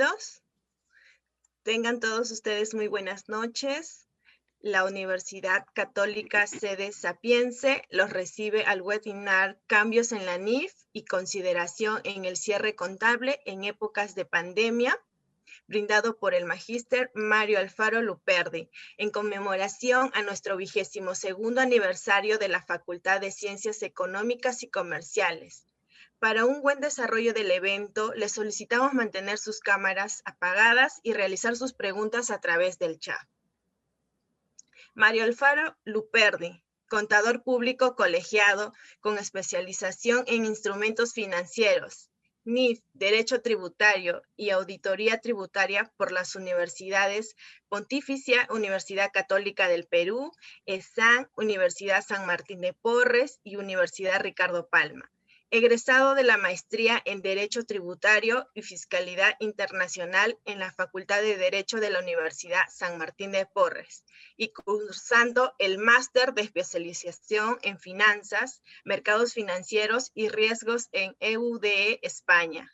Bienvenidos. Tengan todos ustedes muy buenas noches. La Universidad Católica Sede Sapiense los recibe al webinar Cambios en la NIF y consideración en el cierre contable en épocas de pandemia, brindado por el magíster Mario Alfaro Luperdi, en conmemoración a nuestro 22º aniversario de la Facultad de Ciencias Económicas y Comerciales. Para un buen desarrollo del evento, les solicitamos mantener sus cámaras apagadas y realizar sus preguntas a través del chat. Mario Alfaro Luperdi, contador público colegiado con especialización en instrumentos financieros, NIF, Derecho Tributario y Auditoría Tributaria por las universidades Pontificia Universidad Católica del Perú, ESAN, Universidad San Martín de Porres y Universidad Ricardo Palma. Egresado de la maestría en Derecho Tributario y Fiscalidad Internacional en la Facultad de Derecho de la Universidad San Martín de Porres y cursando el máster de especialización en finanzas, mercados financieros y riesgos en EUDE España.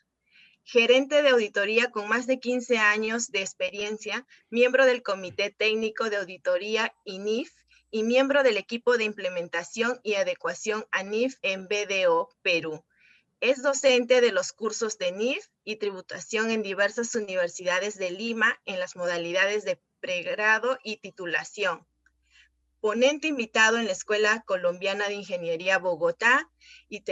Gerente de auditoría con más de 15 años de experiencia, miembro del Comité Técnico de Auditoría INIF y miembro del equipo de implementación y adecuación a NIF en BDO, Perú. Es docente de los cursos de NIF y tributación en diversas universidades de Lima en las modalidades de pregrado y titulación. Ponente invitado en la Escuela Colombiana de Ingeniería Bogotá y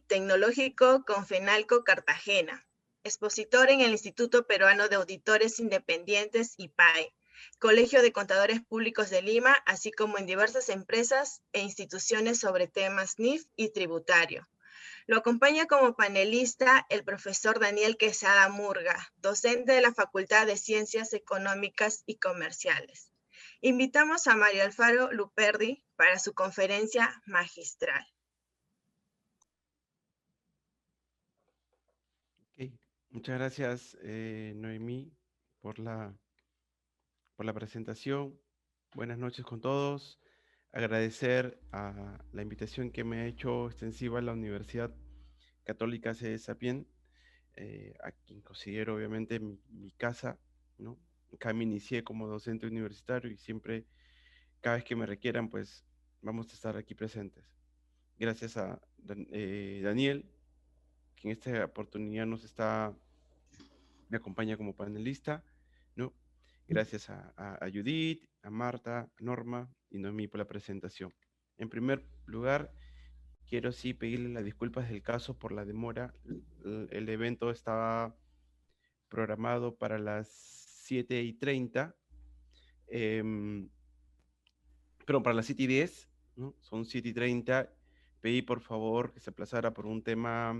Tecnológico Confenalco Cartagena. Expositor en el Instituto Peruano de Auditores Independientes IPAE, Colegio de Contadores Públicos de Lima, así como en diversas empresas e instituciones sobre temas NIF y tributario. Lo acompaña como panelista el profesor Daniel Quesada Murga, docente de la Facultad de Ciencias Económicas y Comerciales. Invitamos a Mario Alfaro Luperdi para su conferencia magistral. Okay. Muchas gracias, Noemí, por la presentación. Buenas noches con todos. Agradecer a la invitación que me ha hecho extensiva la Universidad Católica Sede Sapien, a quien considero obviamente mi casa, ¿no? Acá me inicié como docente universitario y siempre, cada vez que me requieran, pues vamos a estar aquí presentes. Gracias a Daniel, que en esta oportunidad me acompaña como panelista, ¿no? Gracias a Judith, a Marta, a Norma y Noemí por la presentación. En primer lugar, quiero sí pedirle las disculpas del caso por la demora. El evento estaba programado para las 7:30, pero para las 7:10, ¿no? Son 7:30. Pedí por favor que se aplazara por un tema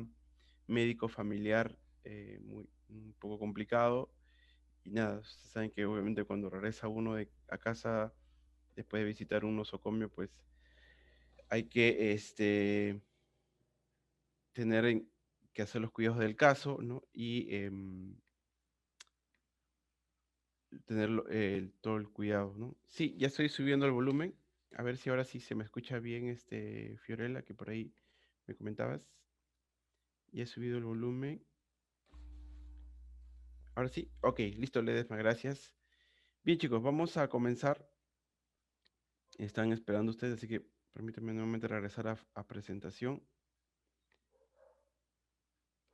médico familiar un poco complicado. Y nada, ustedes saben que obviamente cuando regresa uno a casa después de visitar un nosocomio, pues hay que que hacer los cuidados del caso, ¿no? Y tener todo el cuidado, ¿no? Sí, ya estoy subiendo el volumen. A ver si ahora sí se me escucha bien, Fiorella, que por ahí me comentabas. Ya he subido el volumen. Ahora sí, ok, listo, Ledesma, gracias. Bien, chicos, vamos a comenzar. Están esperando ustedes, así que permítanme nuevamente regresar a presentación.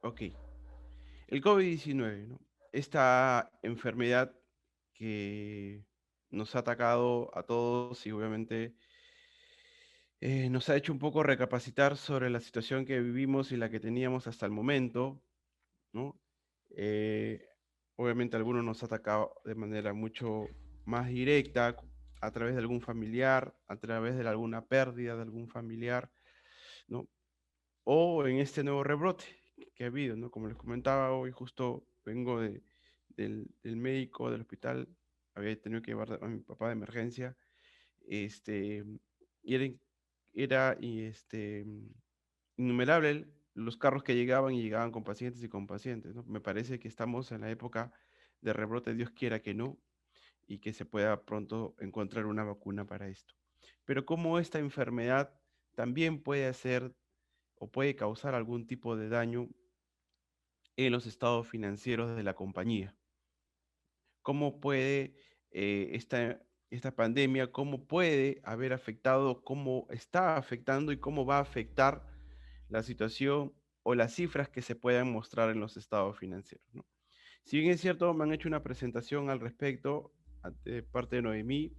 Ok, el COVID-19, ¿no? Esta enfermedad que nos ha atacado a todos y obviamente nos ha hecho un poco recapacitar sobre la situación que vivimos y la que teníamos hasta el momento, ¿no? Eh, Obviamente algunos nos ha atacado de manera mucho más directa, a través de algún familiar, a través de alguna pérdida de algún familiar, ¿no? O en este nuevo rebrote que ha habido, ¿no? Como les comentaba, hoy justo vengo del médico, del hospital, había tenido que llevar a mi papá de emergencia, este, y innumerable los carros que llegaban y llegaban con pacientes y con pacientes, ¿no? Me parece que estamos en la época de rebrote, Dios quiera que no, y que se pueda pronto encontrar una vacuna para esto. Pero cómo esta enfermedad también puede hacer o puede causar algún tipo de daño en los estados financieros de la compañía. ¿Cómo puede esta pandemia, cómo puede haber afectado, cómo está afectando y cómo va a afectar la situación o las cifras que se puedan mostrar en los estados financieros, ¿no? Si bien es cierto, me han hecho una presentación al respecto de parte de Noemí,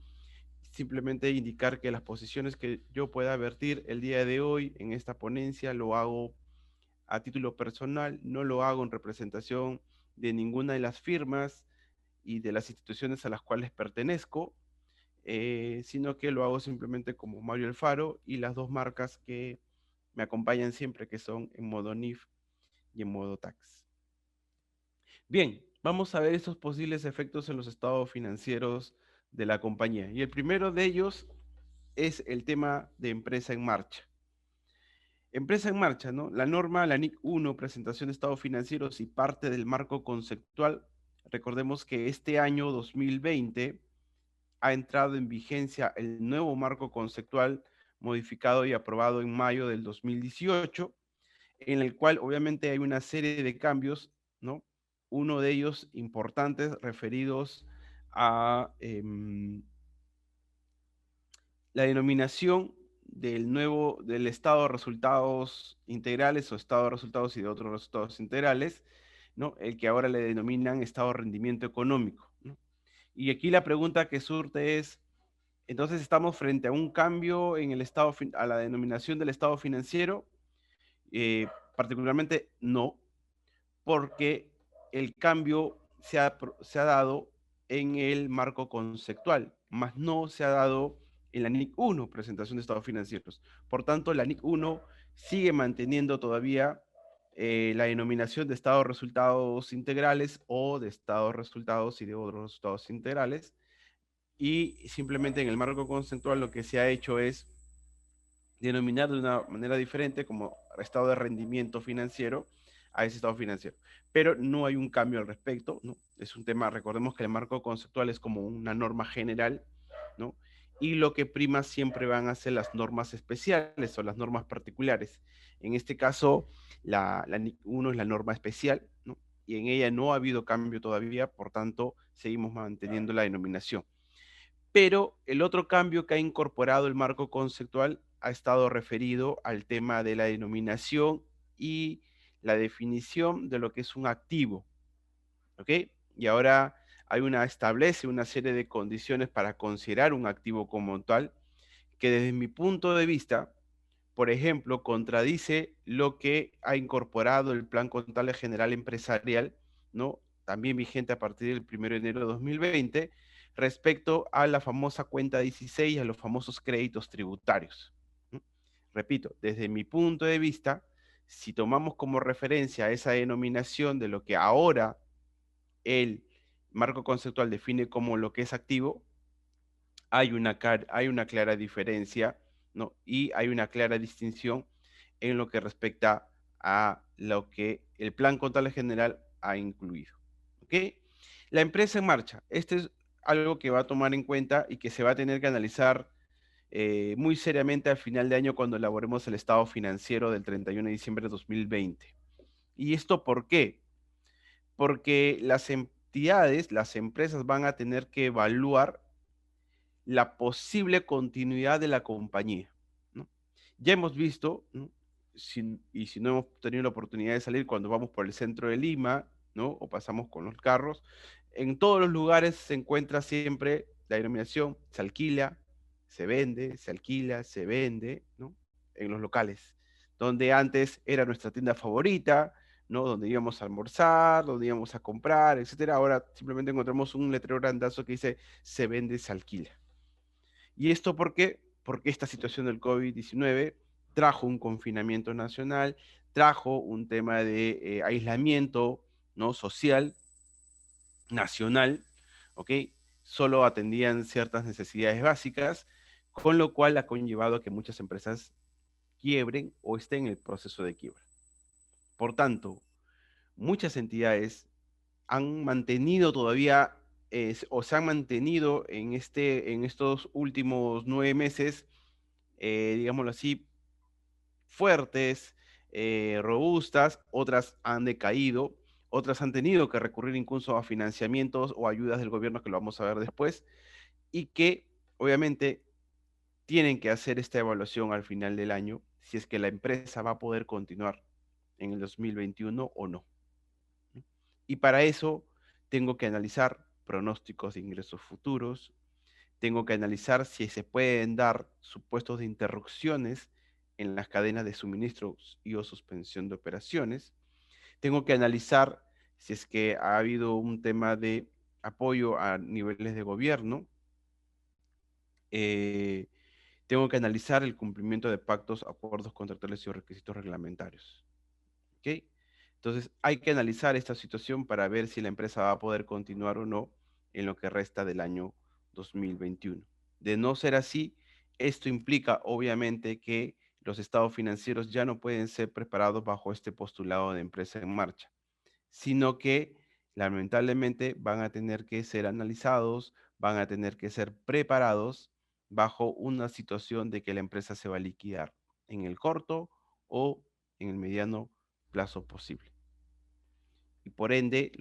simplemente indicar que las posiciones que yo pueda vertir el día de hoy en esta ponencia lo hago a título personal, no lo hago en representación de ninguna de las firmas y de las instituciones a las cuales pertenezco, sino que lo hago simplemente como Mario Alfaro y las dos marcas que me acompañan siempre, que son en modo NIF y en modo tax. Bien, vamos a ver estos posibles efectos en los estados financieros de la compañía. Y el primero de ellos es el tema de empresa en marcha. Empresa en marcha, ¿no? La norma, la NIC 1, presentación de estados financieros y parte del marco conceptual. Recordemos que este año 2020 ha entrado en vigencia el nuevo marco conceptual modificado y aprobado en mayo del 2018, en el cual obviamente hay una serie de cambios, ¿no? Uno de ellos importantes referidos a la denominación del estado de resultados integrales o estado de resultados y de otros resultados integrales, ¿no? El que ahora le denominan estado de rendimiento económico, ¿no? Y aquí la pregunta que surte es, entonces estamos frente a un cambio en el a la denominación del estado financiero. Particularmente no, porque el cambio se ha dado en el marco conceptual, más no se ha dado en la NIC 1, presentación de estados financieros. Por tanto, la NIC 1 sigue manteniendo todavía la denominación de estados resultados integrales o de estados resultados y de otros resultados integrales, y simplemente en el marco conceptual lo que se ha hecho es denominar de una manera diferente como estado de rendimiento financiero a ese estado financiero. Pero no hay un cambio al respecto, ¿no? Es un tema, recordemos que el marco conceptual es como una norma general, ¿no? Y lo que prima siempre van a ser las normas especiales o las normas particulares. En este caso, la NIC 1 es la norma especial, ¿no? Y en ella no ha habido cambio todavía, por tanto, seguimos manteniendo la denominación. Pero el otro cambio que ha incorporado el marco conceptual ha estado referido al tema de la denominación y la definición de lo que es un activo, ¿ok? Y ahora establece una serie de condiciones para considerar un activo como tal, que desde mi punto de vista, por ejemplo, contradice lo que ha incorporado el Plan Contable General Empresarial, ¿no? También vigente a partir del 1 de enero de 2020, respecto a la famosa cuenta 16 y a los famosos créditos tributarios, ¿no? Repito, desde mi punto de vista, si tomamos como referencia esa denominación de lo que ahora el marco conceptual define como lo que es activo, hay una clara diferencia, ¿no? Y hay una clara distinción en lo que respecta a lo que el Plan Contable General ha incluido, ¿ok? La empresa en marcha. Este es algo que va a tomar en cuenta y que se va a tener que analizar muy seriamente al final de año cuando elaboremos el estado financiero del 31 de diciembre de 2020. ¿Y esto por qué? Porque las entidades, las empresas van a tener que evaluar la posible continuidad de la compañía, ¿no? Ya hemos visto, ¿no? Y si no hemos tenido la oportunidad de salir cuando vamos por el centro de Lima, ¿no? O pasamos con los carros, en todos los lugares se encuentra siempre la denominación, se alquila, se vende, se alquila, se vende, ¿no? En los locales, donde antes era nuestra tienda favorita, ¿no? Donde íbamos a almorzar, donde íbamos a comprar, etcétera. Ahora simplemente encontramos un letrero grandazo que dice se vende, se alquila. ¿Y esto por qué? Porque esta situación del COVID-19 trajo un confinamiento nacional, trajo un tema de aislamiento, ¿no? Social, nacional, ¿ok? Solo atendían ciertas necesidades básicas, con lo cual ha conllevado a que muchas empresas quiebren o estén en el proceso de quiebra. Por tanto, muchas entidades han mantenido todavía o se han mantenido en estos últimos 9 meses, digámoslo así, fuertes, robustas, otras han decaído, otras han tenido que recurrir incluso a financiamientos o ayudas del gobierno, que lo vamos a ver después, y que obviamente tienen que hacer esta evaluación al final del año si es que la empresa va a poder continuar en el 2021 o no. Y para eso tengo que analizar pronósticos de ingresos futuros, tengo que analizar si se pueden dar supuestos de interrupciones en las cadenas de suministros y o suspensión de operaciones, tengo que analizar si es que ha habido un tema de apoyo a niveles de gobierno, eh, tengo que analizar el cumplimiento de pactos, acuerdos contractuales y requisitos reglamentarios. ¿Ok? Entonces, hay que analizar esta situación para ver si la empresa va a poder continuar o no en lo que resta del año 2021. De no ser así, esto implica obviamente que los estados financieros ya no pueden ser preparados bajo este postulado de empresa en marcha, sino que lamentablemente van a tener que ser analizados, van a tener que ser preparados bajo una situación de que la empresa se va a liquidar en el corto o en el mediano plazo posible. Y por ende,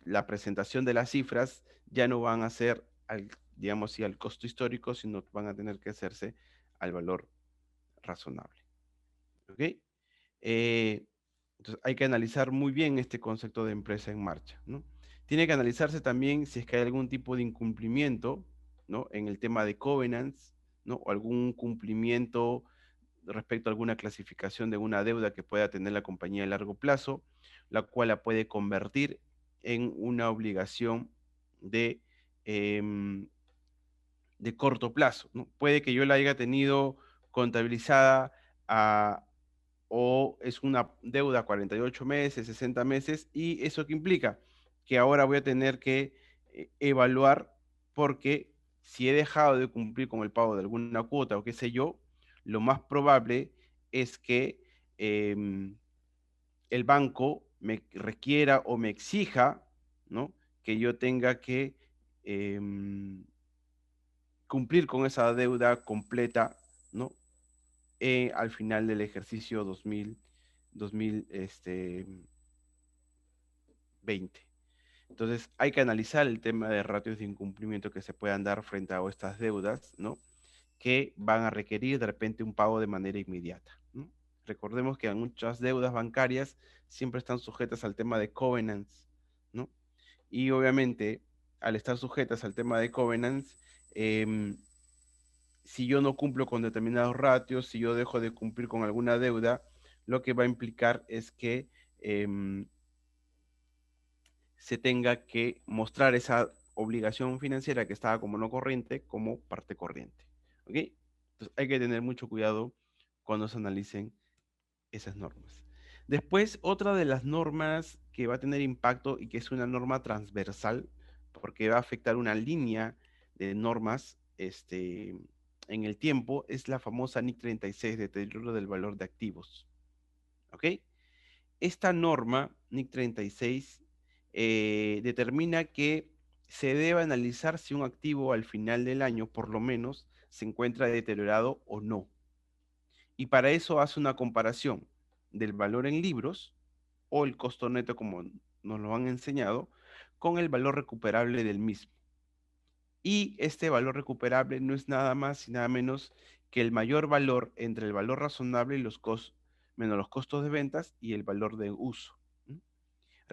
la presentación de las cifras ya no van a ser al, digamos, sí, al costo histórico, sino van a tener que hacerse al valor razonable. ¿Ok? Eh, entonces hay que analizar muy bien este concepto de empresa en marcha, ¿no? Tiene que analizarse también si es que hay algún tipo de incumplimiento, ¿no? En el tema de covenants, ¿no? O algún cumplimiento respecto a alguna clasificación de una deuda que pueda tener la compañía a largo plazo, la cual la puede convertir en una obligación de, em, de corto plazo, ¿no? Puede que yo la haya tenido contabilizada a o es una deuda a 48 meses, 60 meses, y eso qué implica que ahora voy a tener que evaluar porque si he dejado de cumplir con el pago de alguna cuota o qué sé yo, lo más probable es que em, el banco me requiera o me exija, ¿no? Que yo tenga que em, cumplir con esa deuda completa, ¿no? Al final del ejercicio 2020. Entonces, hay que analizar el tema de ratios de incumplimiento que se puedan dar frente a estas deudas, ¿no? Que van a requerir de repente un pago de manera inmediata, ¿no? Recordemos que muchas deudas bancarias siempre están sujetas al tema de covenants, ¿no? Y obviamente, al estar sujetas al tema de covenants, em, si yo no cumplo con determinados ratios, si yo dejo de cumplir con alguna deuda, lo que va a implicar es que se tenga que mostrar esa obligación financiera que estaba como no corriente como parte corriente. ¿Ok? Entonces hay que tener mucho cuidado cuando se analicen esas normas. Después, otra de las normas que va a tener impacto y que es una norma transversal, porque va a afectar una línea de normas en el tiempo, es la famosa NIC 36, deterioro del valor de activos. ¿Ok? Esta norma, NIC 36, determina que se debe analizar si un activo al final del año, por lo menos, se encuentra deteriorado o no. Y para eso hace una comparación del valor en libros o el costo neto, como nos lo han enseñado, con el valor recuperable del mismo. Y este valor recuperable no es nada más y nada menos que el mayor valor entre el valor razonable y los costos, menos los costos de ventas y el valor de uso.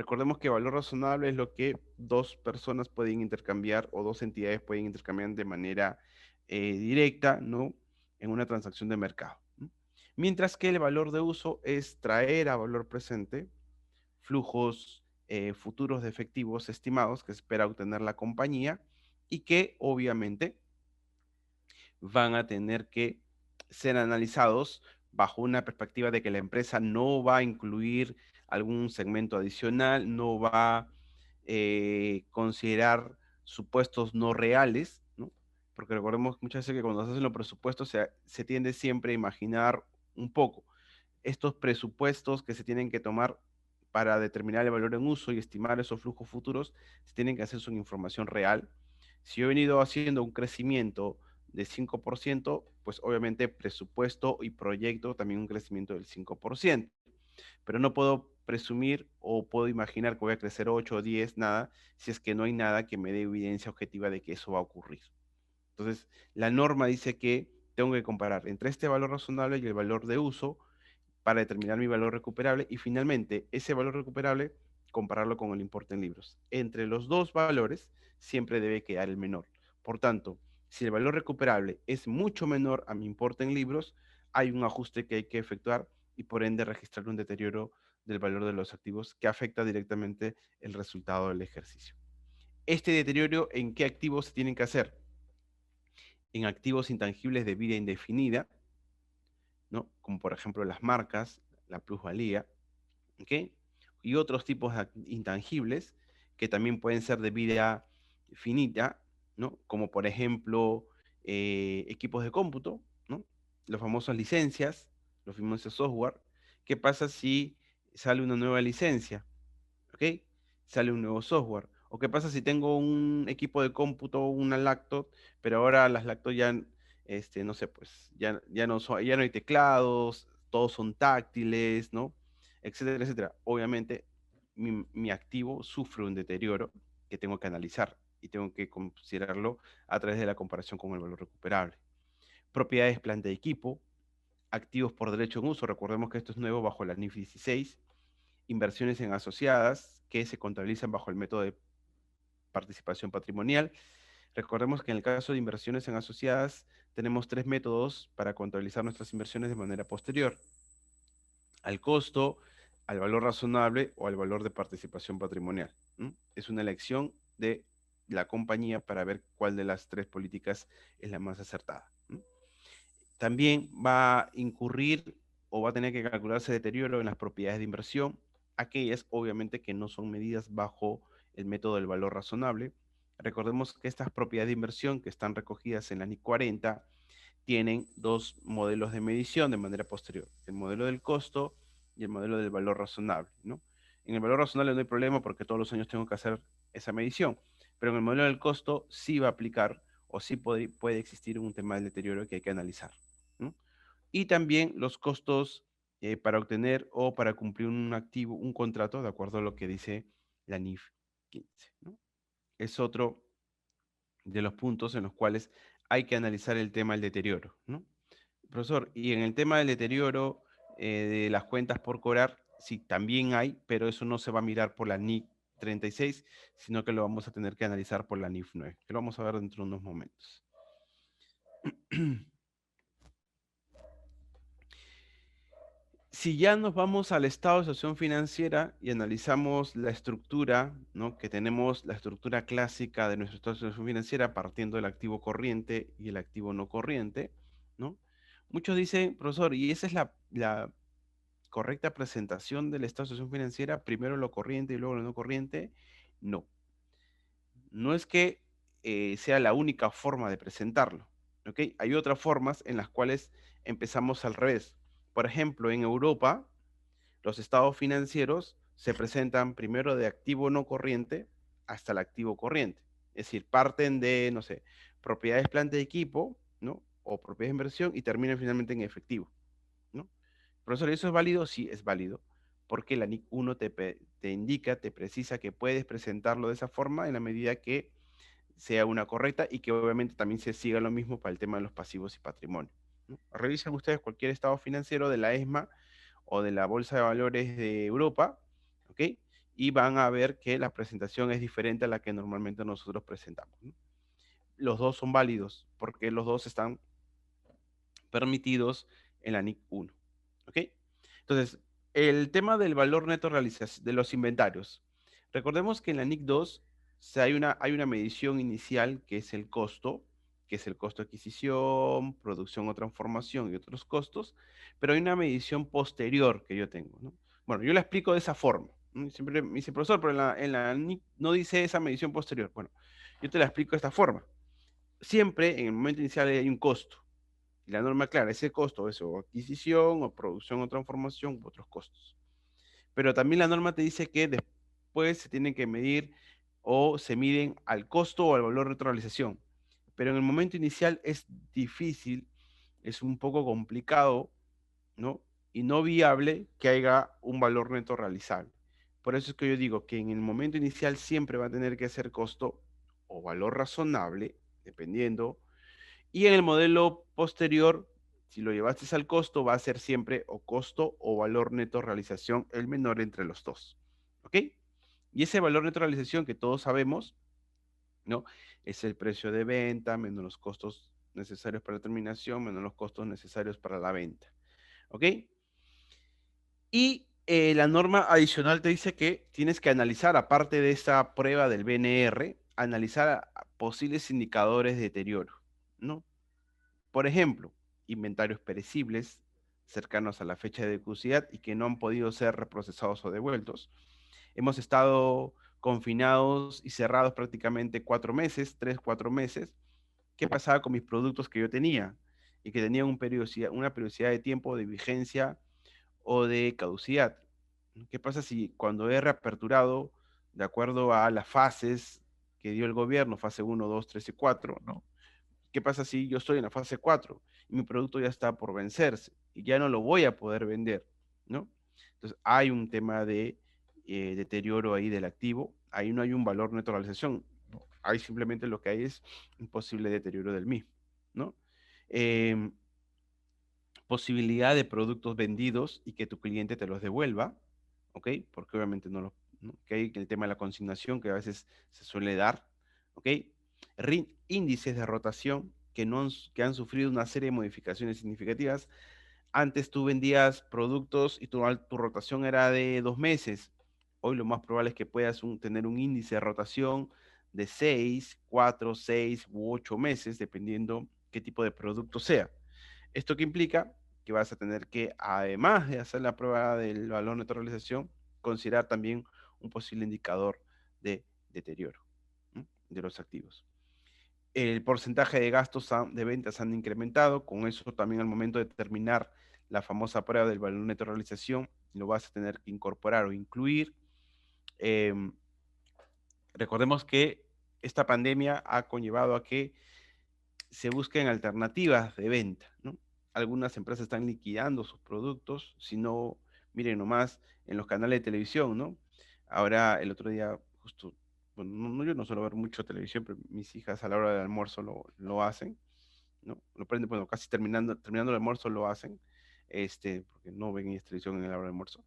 Recordemos que valor razonable es lo que dos personas pueden intercambiar o dos entidades pueden intercambiar de manera directa, ¿no? En una transacción de mercado. Mientras que el valor de uso es traer a valor presente flujos futuros de efectivos estimados que espera obtener la compañía y que obviamente van a tener que ser analizados bajo una perspectiva de que la empresa no va a incluir algún segmento adicional, no va a considerar supuestos no reales, ¿no? Porque recordemos muchas veces que cuando se hacen los presupuestos se tiende siempre a imaginar un poco estos presupuestos que se tienen que tomar para determinar el valor en uso y estimar esos flujos futuros, se tienen que hacer con información real. Si yo he venido haciendo un crecimiento de 5%, pues obviamente presupuesto y proyecto también un crecimiento del 5%. Pero no puedo presumir o puedo imaginar que voy a crecer 8 o 10, nada, si es que no hay nada que me dé evidencia objetiva de que eso va a ocurrir. Entonces, la norma dice que tengo que comparar entre este valor razonable y el valor de uso para determinar mi valor recuperable y finalmente ese valor recuperable compararlo con el importe en libros. Entre los dos valores siempre debe quedar el menor. Por tanto, si el valor recuperable es mucho menor a mi importe en libros, hay un ajuste que hay que efectuar y por ende registrar un deterioro del valor de los activos que afecta directamente el resultado del ejercicio. Este deterioro, ¿en qué activos se tienen que hacer? En activos intangibles de vida indefinida, ¿no? Como por ejemplo las marcas, la plusvalía, ¿ok? Y otros tipos de intangibles que también pueden ser de vida finita, ¿no? Como por ejemplo equipos de cómputo, ¿no? Las famosas licencias, los famosos software. ¿Qué pasa si sale una nueva licencia? ¿Ok? Sale un nuevo software. ¿O qué pasa si tengo un equipo de cómputo, una laptop, pero ahora las laptops ya, no sé, pues ya no hay teclados, todos son táctiles, ¿no? Etcétera, etcétera. Obviamente, mi activo sufre un deterioro que tengo que analizar y tengo que considerarlo a través de la comparación con el valor recuperable. Propiedades, planta de equipo, activos por derecho en uso. Recordemos que esto es nuevo bajo la NIF 16. Inversiones en asociadas que se contabilizan bajo el método de participación patrimonial. Recordemos que en el caso de inversiones en asociadas tenemos tres métodos para contabilizar nuestras inversiones de manera posterior: al costo, al valor razonable o al valor de participación patrimonial. Es una elección de la compañía para ver cuál de las tres políticas es la más acertada. También va a incurrir o va a tener que calcularse deterioro en las propiedades de inversión, aquellas obviamente que no son medidas bajo el método del valor razonable. Recordemos que estas propiedades de inversión que están recogidas en la NIC 40 tienen dos modelos de medición de manera posterior: el modelo del costo y el modelo del valor razonable, ¿no? En el valor razonable no hay problema porque todos los años tengo que hacer esa medición, pero en el modelo del costo sí va a aplicar o sí puede existir un tema de deterioro que hay que analizar, ¿no? Y también los costos para obtener o para cumplir un activo, un contrato, de acuerdo a lo que dice la NIF 15, ¿no? Es otro de los puntos en los cuales hay que analizar el tema del deterioro, ¿no? Profesor, y en el tema del deterioro de las cuentas por cobrar, sí, también hay, pero eso no se va a mirar por la NIC 36, sino que lo vamos a tener que analizar por la NIF 9, que lo vamos a ver dentro de unos momentos. Si ya nos vamos al estado de situación financiera y analizamos la estructura, ¿no? Que tenemos la estructura clásica de nuestro estado de situación financiera partiendo del activo corriente y el activo no corriente, ¿no? Muchos dicen, profesor, ¿y esa es la correcta presentación del estado de situación financiera? Primero lo corriente y luego lo no corriente. No, no es que sea la única forma de presentarlo, ¿ok? Hay otras formas en las cuales empezamos al revés. Por ejemplo, en Europa, los estados financieros se presentan primero de activo no corriente hasta el activo corriente. Es decir, parten de, no sé, propiedades, planta y equipo, ¿no? O propiedades de inversión y terminan finalmente en efectivo, ¿no? Profesor, ¿eso es válido? Sí, es válido, porque la NIC 1 te indica, te precisa que puedes presentarlo de esa forma en la medida que sea una correcta y que obviamente también se siga lo mismo para el tema de los pasivos y patrimonio, ¿no? Revisen ustedes cualquier estado financiero de la ESMA o de la Bolsa de Valores de Europa, ¿ok? Y van a ver que la presentación es diferente a la que normalmente nosotros presentamos, ¿no? Los dos son válidos porque los dos están permitidos en la NIC 1, ¿ok? Entonces, el tema del valor neto realización de los inventarios. Recordemos que en la NIC 2 hay una medición inicial que es el costo de adquisición, producción o transformación y otros costos, pero hay una medición posterior que yo tengo, ¿no? Bueno, yo la explico de esa forma, ¿no? Siempre me dice, profesor, pero en la NIC no dice esa medición posterior. Bueno, yo te la explico de esta forma. Siempre en el momento inicial hay un costo. Y la norma clara, ese costo es o adquisición, o producción, o transformación, u otros costos. Pero también la norma te dice que después se tienen que medir o se miden al costo o al valor de retroalización. Pero en el momento inicial es difícil, es un poco complicado, ¿no? y no viable que haya un valor neto realizable. Por eso es que yo digo que en el momento inicial siempre va a tener que ser costo o valor razonable, dependiendo, y en el modelo posterior, si lo llevaste al costo, va a ser siempre o costo o valor neto realización, el menor entre los dos. ¿Ok? Y ese valor neto realización que todos sabemos, ¿no? Es el precio de venta menos los costos necesarios para la terminación, menos los costos necesarios para la venta. ¿Ok? Y la norma adicional te dice que tienes que analizar, aparte de esta prueba del BNR, analizar posibles indicadores de deterioro, ¿no? Por ejemplo, inventarios perecibles cercanos a la fecha de caducidad y que no han podido ser reprocesados o devueltos. Hemos estado confinados y cerrados prácticamente 4 meses, 3, 4 meses. ¿Qué pasaba con mis productos que yo tenía? Y que tenían una periodicidad de tiempo de vigencia o de caducidad. ¿Qué pasa si cuando he reaperturado, de acuerdo a las fases que dio el gobierno, fase 1, 2, 3 y 4, ¿no? ¿Qué pasa si yo estoy en la fase 4 y mi producto ya está por vencerse y ya no lo voy a poder vender, ¿no? Entonces hay un tema de deterioro ahí del activo, ahí no hay un valor neto de realización, ¿no? Ahí simplemente lo que hay es un posible deterioro del mismo, ¿no? Em, Posibilidad de productos vendidos y que tu cliente te los devuelva, ¿ok? Porque obviamente no, que hay el tema de la consignación que a veces se suele dar, ¿ok? Índices de rotación que han sufrido una serie de modificaciones significativas. Antes tú vendías productos y tu rotación era de 2 meses. Hoy lo más probable es que puedas tener un índice de rotación de 6, 4, 6 u 8 meses, dependiendo qué tipo de producto sea. ¿Esto qué implica? Que vas a tener que, además de hacer la prueba del valor de neutralización, considerar también un posible indicador de deterioro, ¿no?, de los activos. El porcentaje de gastos de ventas han incrementado, con eso también al momento de terminar la famosa prueba del valor neto de realización, lo vas a tener que incorporar o incluir. Em, Recordemos que esta pandemia ha conllevado a que se busquen alternativas de venta, ¿no? Algunas empresas están liquidando sus productos, si no, miren nomás en los canales de televisión, ¿no? Ahora, el otro día, justo, bueno, yo no suelo ver mucho televisión, pero mis hijas a la hora del almuerzo lo hacen, ¿no? Lo prenden, bueno, casi terminando el almuerzo lo hacen, porque no ven televisión en la hora del almuerzo,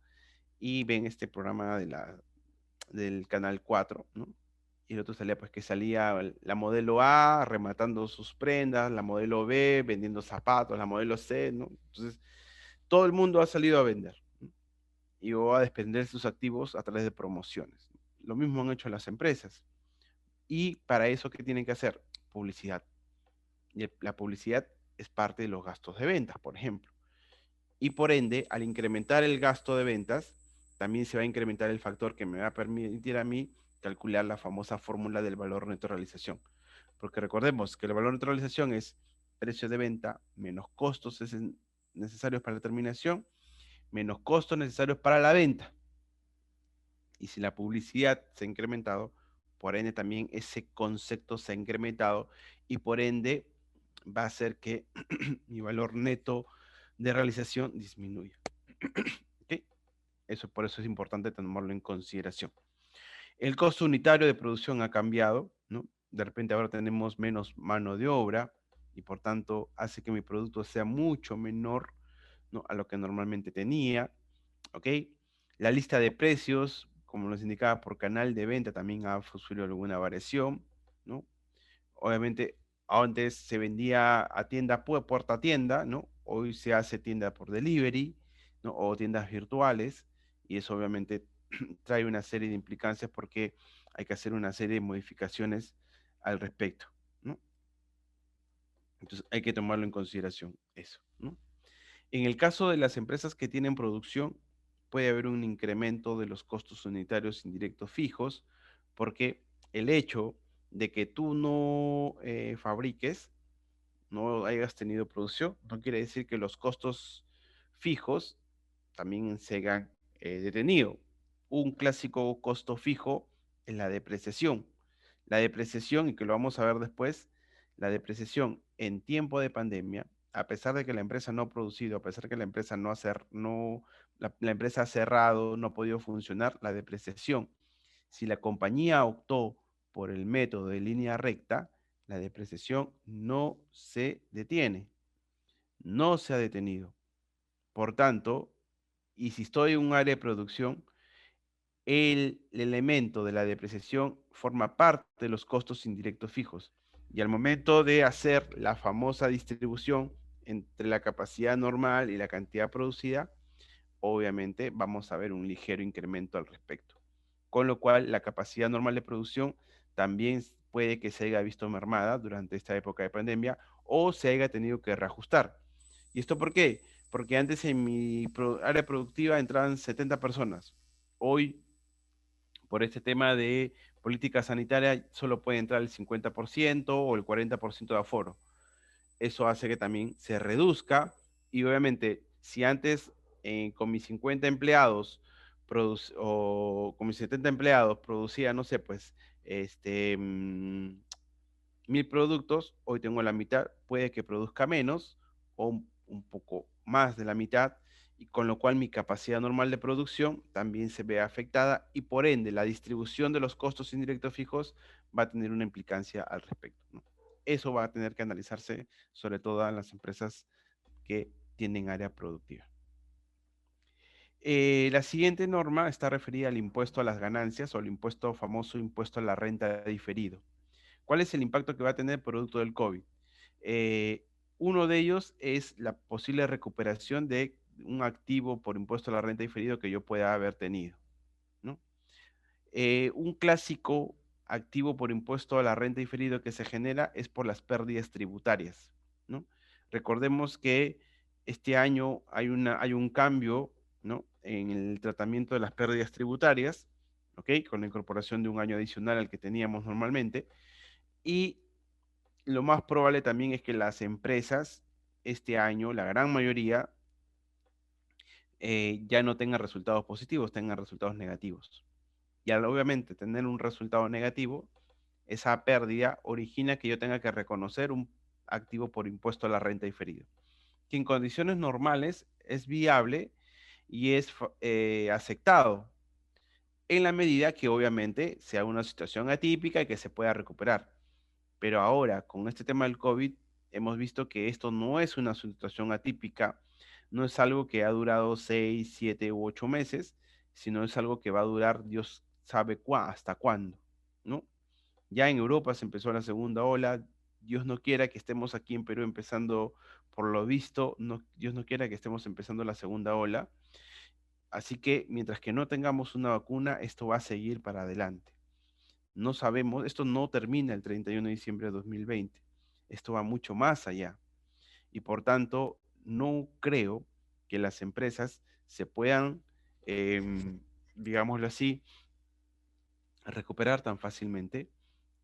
y ven este programa del Canal 4, ¿no? Y el otro salía, pues que salía la modelo A rematando sus prendas, la modelo B vendiendo zapatos, la modelo C, ¿no? Entonces, todo el mundo ha salido a vender, ¿no?, y va a despender sus activos a través de promociones. Lo mismo han hecho las empresas. Y para eso, ¿qué tienen que hacer? Publicidad. Y la publicidad es parte de los gastos de ventas, por ejemplo. Y por ende, al incrementar el gasto de ventas, también se va a incrementar el factor que me va a permitir a mí calcular la famosa fórmula del valor neto de realización. Porque recordemos que el valor neto de realización es precio de venta menos costos necesarios para la terminación, menos costos necesarios para la venta. Y si la publicidad se ha incrementado, por ende también ese concepto se ha incrementado y por ende va a hacer que mi valor neto de realización disminuya. ¿Ok? Por eso es importante tomarlo en consideración. El costo unitario de producción ha cambiado, ¿no? De repente ahora tenemos menos mano de obra y por tanto hace que mi producto sea mucho menor, ¿no?, a lo que normalmente tenía, ¿ok? La lista de precios, como nos indicaba por canal de venta, también ha sufrido alguna variación, ¿no? Obviamente, antes se vendía a tienda, puerta a tienda, ¿no? Hoy se hace tienda por delivery, ¿no?, o tiendas virtuales, y eso obviamente trae una serie de implicancias porque hay que hacer una serie de modificaciones al respecto, ¿no? Entonces hay que tomarlo en consideración eso, ¿no? En el caso de las empresas que tienen producción, puede haber un incremento de los costos unitarios indirectos fijos, porque el hecho de que tú no fabriques, no hayas tenido producción, no quiere decir que los costos fijos también se hayan detenido. Un clásico costo fijo es la depreciación. La depreciación, y que lo vamos a ver después, la depreciación en tiempo de pandemia a pesar de que la empresa no ha producido, a pesar de que la empresa no ha la empresa ha cerrado, no ha podido funcionar, la depreciación, si la compañía optó por el método de línea recta, la depreciación no se detiene, no se ha detenido. Por tanto, y si estoy en un área de producción, el elemento de la depreciación forma parte de los costos indirectos fijos. Y al momento de hacer la famosa distribución entre la capacidad normal y la cantidad producida, obviamente vamos a ver un ligero incremento al respecto. Con lo cual, la capacidad normal de producción también puede que se haya visto mermada durante esta época de pandemia o se haya tenido que reajustar. ¿Y esto por qué? Porque antes en mi área productiva entraban 70 personas. Hoy, por este tema de política sanitaria, solo puede entrar el 50% o el 40% de aforo. Eso hace que también se reduzca y obviamente si antes con mis 50 empleados o con mis 70 empleados producía, no sé, pues, 1000 productos, hoy tengo la mitad, puede que produzca menos o un poco más de la mitad, y con lo cual mi capacidad normal de producción también se ve afectada y por ende la distribución de los costos indirectos fijos va a tener una implicancia al respecto, ¿no? Eso va a tener que analizarse sobre todo en las empresas que tienen área productiva. La siguiente norma está referida al impuesto a las ganancias o el impuesto famoso impuesto a la renta diferido. ¿Cuál es el impacto que va a tener producto del COVID? Eh, Uno de ellos es la posible recuperación de un activo por impuesto a la renta diferido que yo pueda haber tenido, ¿no? Un clásico activo por impuesto a la renta diferido que se genera es por las pérdidas tributarias, ¿no? Recordemos que este año hay un cambio, ¿no? En el tratamiento de las pérdidas tributarias, ¿ok? Con la incorporación de un año adicional al que teníamos normalmente. Y lo más probable también es que las empresas este año, la gran mayoría, ya no tengan resultados positivos, tengan resultados negativos. Y al obviamente tener un resultado negativo, esa pérdida origina que yo tenga que reconocer un activo por impuesto a la renta diferido, que en condiciones normales es viable y es aceptado, en la medida que obviamente sea una situación atípica y que se pueda recuperar. Pero ahora, con este tema del COVID, hemos visto que esto no es una situación atípica, no es algo que ha durado 6, 7 u 8 meses, sino es algo que va a durar Dios sabe hasta cuándo, ¿no? Ya en Europa se empezó la segunda ola, Dios no quiera que estemos aquí en Perú empezando, por lo visto, no, Dios no quiera que estemos empezando la segunda ola, así que mientras que no tengamos una vacuna, esto va a seguir para adelante. No sabemos, esto no termina el 31 de diciembre de 2020, esto va mucho más allá y por tanto no creo que las empresas se puedan, em, digámoslo así, recuperar tan fácilmente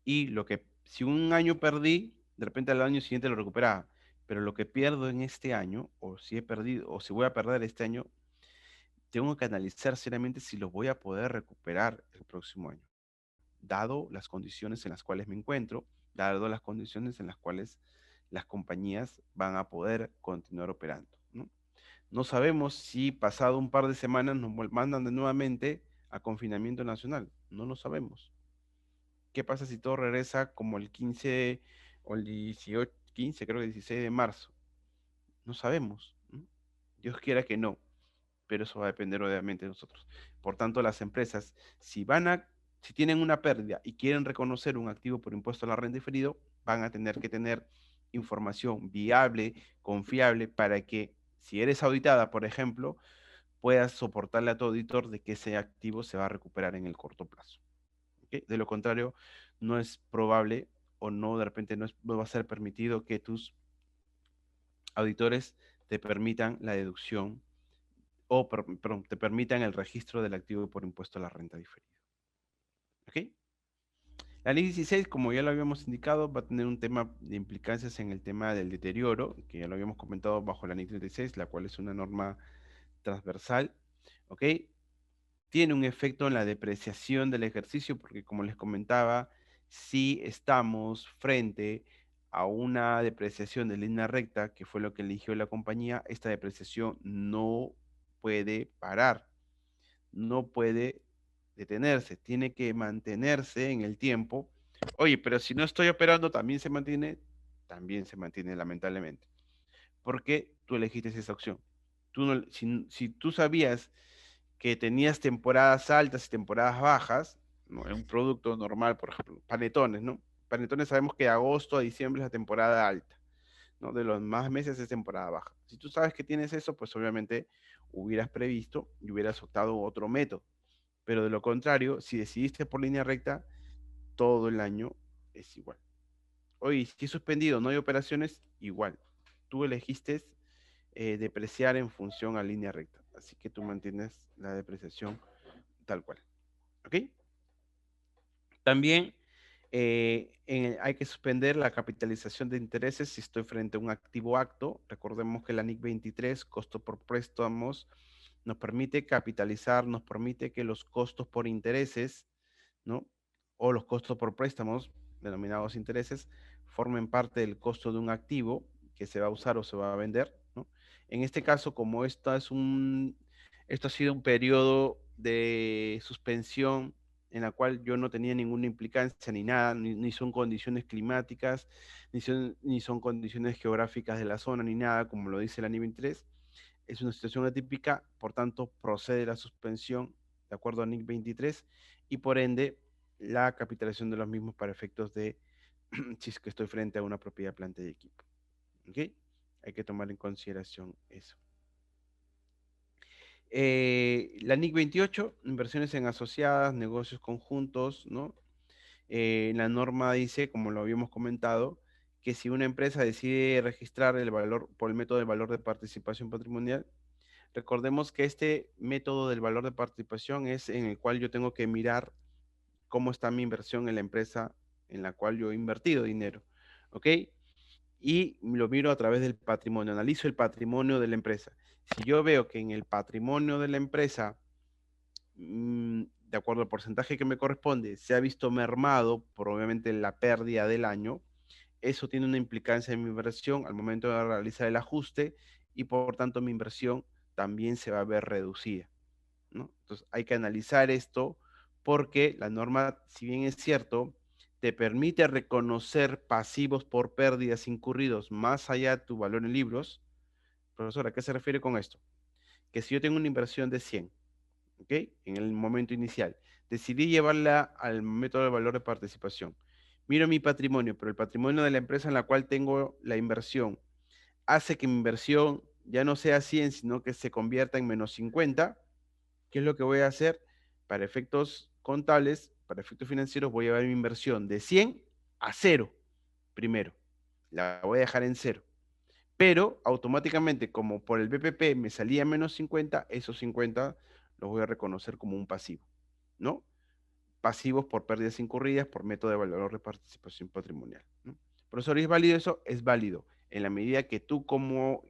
y lo que, si un año perdí, de repente al año siguiente lo recuperaba, pero lo que pierdo en este año, o si he perdido, o si voy a perder este año, tengo que analizar seriamente si lo voy a poder recuperar el próximo año, dado las condiciones en las cuales me encuentro, dado las condiciones en las cuales las compañías van a poder continuar operando, ¿no? No sabemos si pasado un par de semanas nos mandan de nuevamente a confinamiento nacional, no lo sabemos. ¿Qué pasa si todo regresa como el 15 o el 18, 15, creo que 16 de marzo? No sabemos, ¿no? Dios quiera que no, pero eso va a depender obviamente de nosotros. Por tanto, las empresas, si tienen una pérdida y quieren reconocer un activo por impuesto a la renta diferido, van a tener que tener información viable, confiable, para que si eres auditada, por ejemplo, puedas soportarle a tu auditor de que ese activo se va a recuperar en el corto plazo. ¿Ok? De lo contrario, no es probable o no, de repente no va a ser permitido que tus auditores te permitan la deducción o perdón, te permitan el registro del activo por impuesto a la renta diferida. ¿Ok? La ley 16, como ya lo habíamos indicado, va a tener un tema de implicancias en el tema del deterioro, que ya lo habíamos comentado bajo la ley 36, la cual es una norma transversal. ¿Ok? Tiene un efecto en la depreciación del ejercicio, porque como les comentaba, si estamos frente a una depreciación de línea recta, que fue lo que eligió la compañía, esta depreciación no puede parar, no puede detenerse, tiene que mantenerse en el tiempo. Oye, pero si no estoy operando, también se mantiene lamentablemente, porque tú elegiste esa opción. Tú no, si tú sabías que tenías temporadas altas y temporadas bajas, ¿no? En un producto normal, por ejemplo, panetones, ¿no? Panetones sabemos que de agosto a diciembre es la temporada alta, ¿no? De los más meses es temporada baja. Si tú sabes que tienes eso, pues obviamente hubieras previsto y hubieras optado otro método. Pero de lo contrario, si decidiste por línea recta, todo el año es igual. Oye, si es suspendido, no hay operaciones, igual. Tú elegiste depreciar en función a línea recta. Así que tú mantienes la depreciación tal cual. ¿Ok? También hay que suspender la capitalización de intereses si estoy frente a un activo acto. Recordemos que la NIC 23, costo por préstamos, nos permite capitalizar, nos permite que los costos por intereses, ¿no? O los costos por préstamos, denominados intereses, formen parte del costo de un activo que se va a usar o se va a vender, ¿no? En este caso, como esto ha sido un periodo de suspensión en la cual yo no tenía ninguna implicancia ni nada, ni son condiciones climáticas, ni son condiciones geográficas de la zona, ni nada, como lo dice la NI 23, es una situación atípica, por tanto procede la suspensión de acuerdo a NIC 23 y por ende la capitalización de los mismos para efectos de si es que estoy frente a una propiedad, planta y equipo. ¿Ok? Hay que tomar en consideración eso. La NIC 28, inversiones en asociadas, negocios conjuntos, ¿no? La norma dice, como lo habíamos comentado, que si una empresa decide registrar el valor por el método del valor de participación patrimonial, recordemos que este método del valor de participación es en el cual yo tengo que mirar cómo está mi inversión en la empresa en la cual yo he invertido dinero, ¿ok? Y lo miro a través del patrimonio, analizo el patrimonio de la empresa. Si yo veo que en el patrimonio de la empresa, de acuerdo al porcentaje que me corresponde, se ha visto mermado por obviamente la pérdida del año, eso tiene una implicancia en mi inversión al momento de realizar el ajuste y por tanto mi inversión también se va a ver reducida, ¿no? Entonces hay que analizar esto porque la norma, si bien es cierto, te permite reconocer pasivos por pérdidas incurridos más allá de tu valor en libros. Profesor, ¿a qué se refiere con esto? Que si yo tengo una inversión de 100, ¿ok? En el momento inicial, decidí llevarla al método de valor de participación. Miro mi patrimonio, pero el patrimonio de la empresa en la cual tengo la inversión hace que mi inversión ya no sea 100, sino que se convierta en menos 50. ¿Qué es lo que voy a hacer? Para efectos contables, para efectos financieros, voy a llevar mi inversión de 100 a cero primero. La voy a dejar en cero. Pero automáticamente, como por el BPP me salía menos 50, esos 50 los voy a reconocer como un pasivo, ¿no? Pasivos por pérdidas incurridas por método de valor de participación patrimonial, ¿no? Profesor, ¿es válido eso? Es válido. En la medida que tú como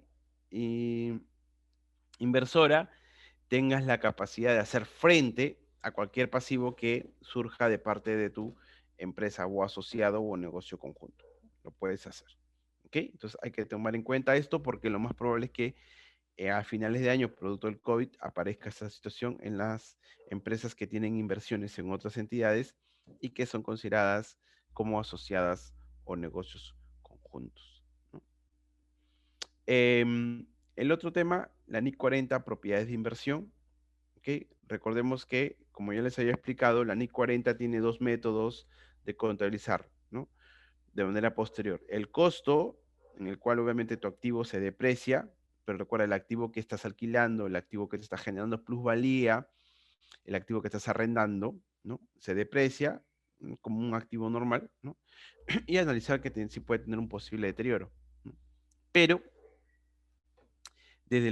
inversora tengas la capacidad de hacer frente a cualquier pasivo que surja de parte de tu empresa o asociado o negocio conjunto. Lo puedes hacer. ¿Ok? Entonces hay que tomar en cuenta esto porque lo más probable es que a finales de año, producto del COVID, aparezca esta situación en las empresas que tienen inversiones en otras entidades y que son consideradas como asociadas o negocios conjuntos, ¿no? El otro tema, la NIC 40, propiedades de inversión. ¿Ok? Recordemos que, como ya les había explicado, la NIC 40 tiene dos métodos de contabilizar, ¿no? De manera posterior. El costo, en el cual obviamente tu activo se deprecia, pero recuerda, el activo que estás alquilando, el activo que te está generando plusvalía, el activo que estás arrendando, ¿no? Se deprecia como un activo normal, ¿no? Y analizar que sí puede tener un posible deterioro, ¿no? Pero desde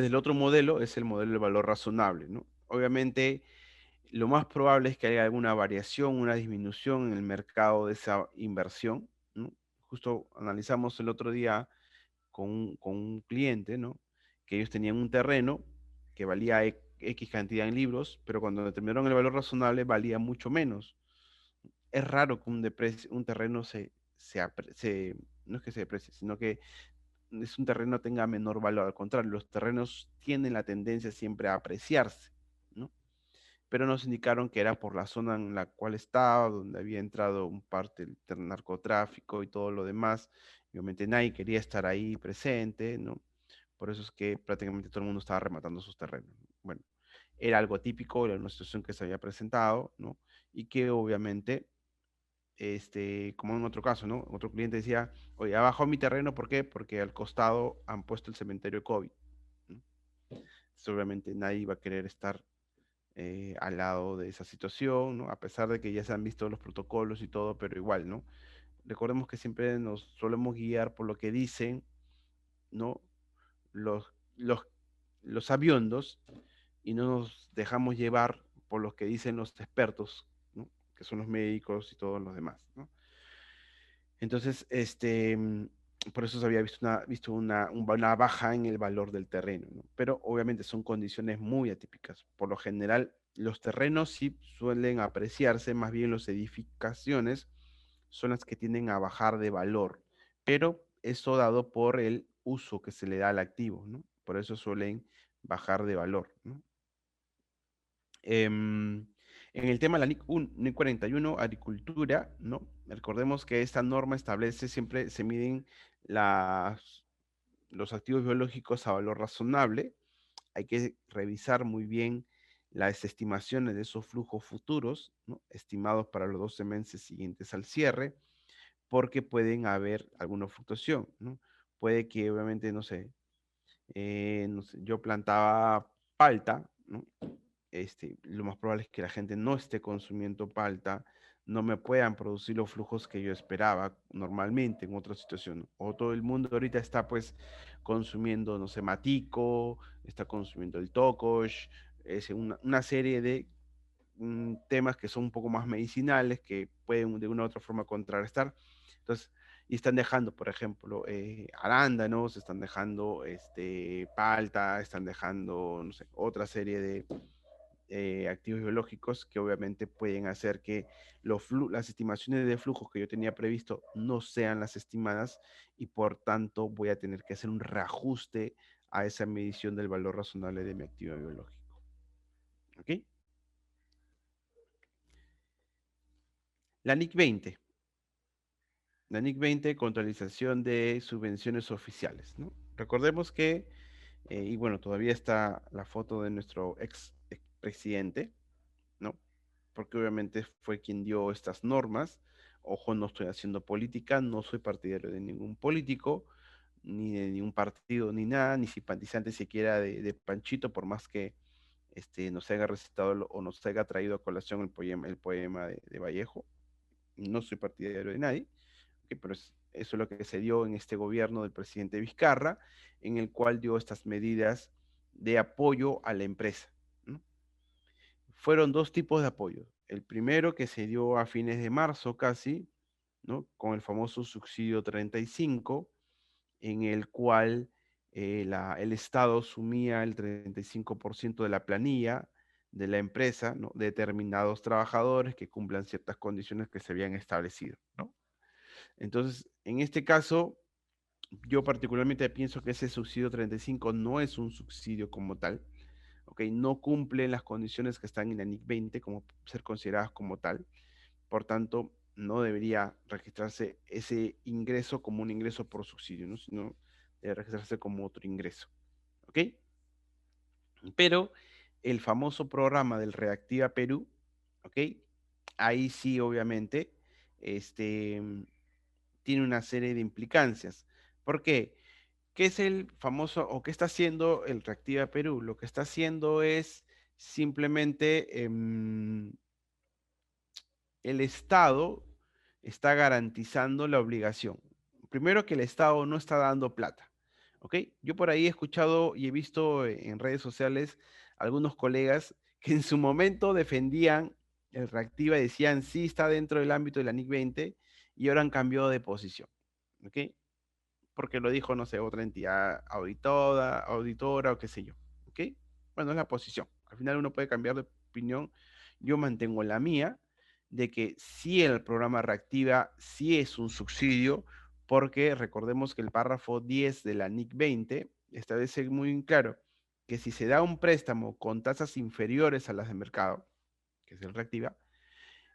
el otro modelo es el modelo del valor razonable, ¿no? Obviamente, lo más probable es que haya alguna variación, una disminución en el mercado de esa inversión, ¿no? Justo analizamos el otro día con un cliente, ¿no? Que ellos tenían un terreno que valía X cantidad en libros, pero cuando determinaron el valor razonable valía mucho menos. Es raro que un terreno no es que se deprecie, sino que es un terreno tenga menor valor. Al contrario, los terrenos tienen la tendencia siempre a apreciarse, ¿no? Pero nos indicaron que era por la zona en la cual estaba, donde había entrado un parte del narcotráfico y todo lo demás. Y obviamente nadie quería estar ahí presente, ¿no? Por eso es que prácticamente todo el mundo estaba rematando sus terrenos. Bueno, era algo típico, era una situación que se había presentado, ¿no? Y que obviamente, como en otro caso, ¿no? Otro cliente decía, oye, ha bajado mi terreno, ¿por qué? Porque al costado han puesto el cementerio de COVID, ¿no? Entonces, obviamente nadie iba a querer estar al lado de esa situación, ¿no? A pesar de que ya se han visto los protocolos y todo, pero igual, ¿no? Recordemos que siempre nos solemos guiar por lo que dicen, ¿no? Los, los, los sabiondos y no nos dejamos llevar por lo que dicen los expertos, ¿no? Que son los médicos y todos los demás, ¿no? Entonces, por eso se había visto una baja en el valor del terreno, ¿no? Pero obviamente son condiciones muy atípicas. Por lo general, los terrenos sí suelen apreciarse, más bien las edificaciones son las que tienden a bajar de valor, pero eso dado por el uso que se le da al activo, ¿no? Por eso suelen bajar de valor, ¿no? Em, en el tema de la NIC 41, agricultura, ¿no? Recordemos que esta norma establece siempre, se miden los activos biológicos a valor razonable. Hay que revisar muy bien las estimaciones de esos flujos futuros, ¿no? Estimados para los 12 meses siguientes al cierre, porque pueden haber alguna fluctuación, ¿no? Puede que obviamente, no sé, yo plantaba palta, ¿no? Lo más probable es que la gente no esté consumiendo palta, no me puedan producir los flujos que yo esperaba normalmente en otra situación. O todo el mundo ahorita está pues consumiendo, no sé, matico, está consumiendo el tocosh, es una serie de temas que son un poco más medicinales, que pueden de una u otra forma contrarrestar. Entonces, y están dejando, por ejemplo, arándanos, están dejando palta, están dejando, no sé, otra serie de activos biológicos que obviamente pueden hacer que las estimaciones de flujos que yo tenía previsto no sean las estimadas y por tanto voy a tener que hacer un reajuste a esa medición del valor razonable de mi activo biológico. ¿Ok? La NIC 20. La NIC 20, contralización de subvenciones oficiales, ¿no? Recordemos que, y bueno, todavía está la foto de nuestro ex presidente, ¿no? Porque obviamente fue quien dio estas normas. Ojo, no estoy haciendo política, no soy partidario de ningún político, ni de ningún partido, ni nada, ni simpatizante siquiera de Panchito, por más que nos haya recitado o nos haya traído a colación el poema de Vallejo. No soy partidario de nadie, pero eso es lo que se dio en este gobierno del presidente Vizcarra, en el cual dio estas medidas de apoyo a la empresa, ¿no? Fueron dos tipos de apoyo. El primero que se dio a fines de marzo casi, ¿no? Con el famoso subsidio 35, en el cual el Estado asumía el 35% de la planilla de la empresa, ¿no? De determinados trabajadores que cumplan ciertas condiciones que se habían establecido, ¿no? Entonces, en este caso, yo particularmente pienso que ese subsidio 35 no es un subsidio como tal, ¿ok? No cumple las condiciones que están en la NIC 20 como ser consideradas como tal. Por tanto, no debería registrarse ese ingreso como un ingreso por subsidio, ¿no? Sino debe registrarse como otro ingreso, ¿ok? Pero el famoso programa del Reactiva Perú, ¿ok? Ahí sí, obviamente, este, tiene una serie de implicancias. ¿Por qué? ¿Qué es el famoso o qué está haciendo el Reactiva Perú? Lo que está haciendo es simplemente el Estado está garantizando la obligación. Primero que el Estado no está dando plata, ¿ok? Yo por ahí he escuchado y he visto en redes sociales algunos colegas que en su momento defendían el Reactiva y decían sí está dentro del ámbito de la NIC 20 y ahora han cambiado de posición, ¿ok? Porque lo dijo, no sé, otra entidad auditora o qué sé yo, ¿ok? Bueno, es la posición. Al final uno puede cambiar de opinión. Yo mantengo la mía de que sí el programa Reactiva sí es un subsidio, porque recordemos que el párrafo 10 de la NIC 20 establece muy claro que si se da un préstamo con tasas inferiores a las de mercado, que es el Reactiva,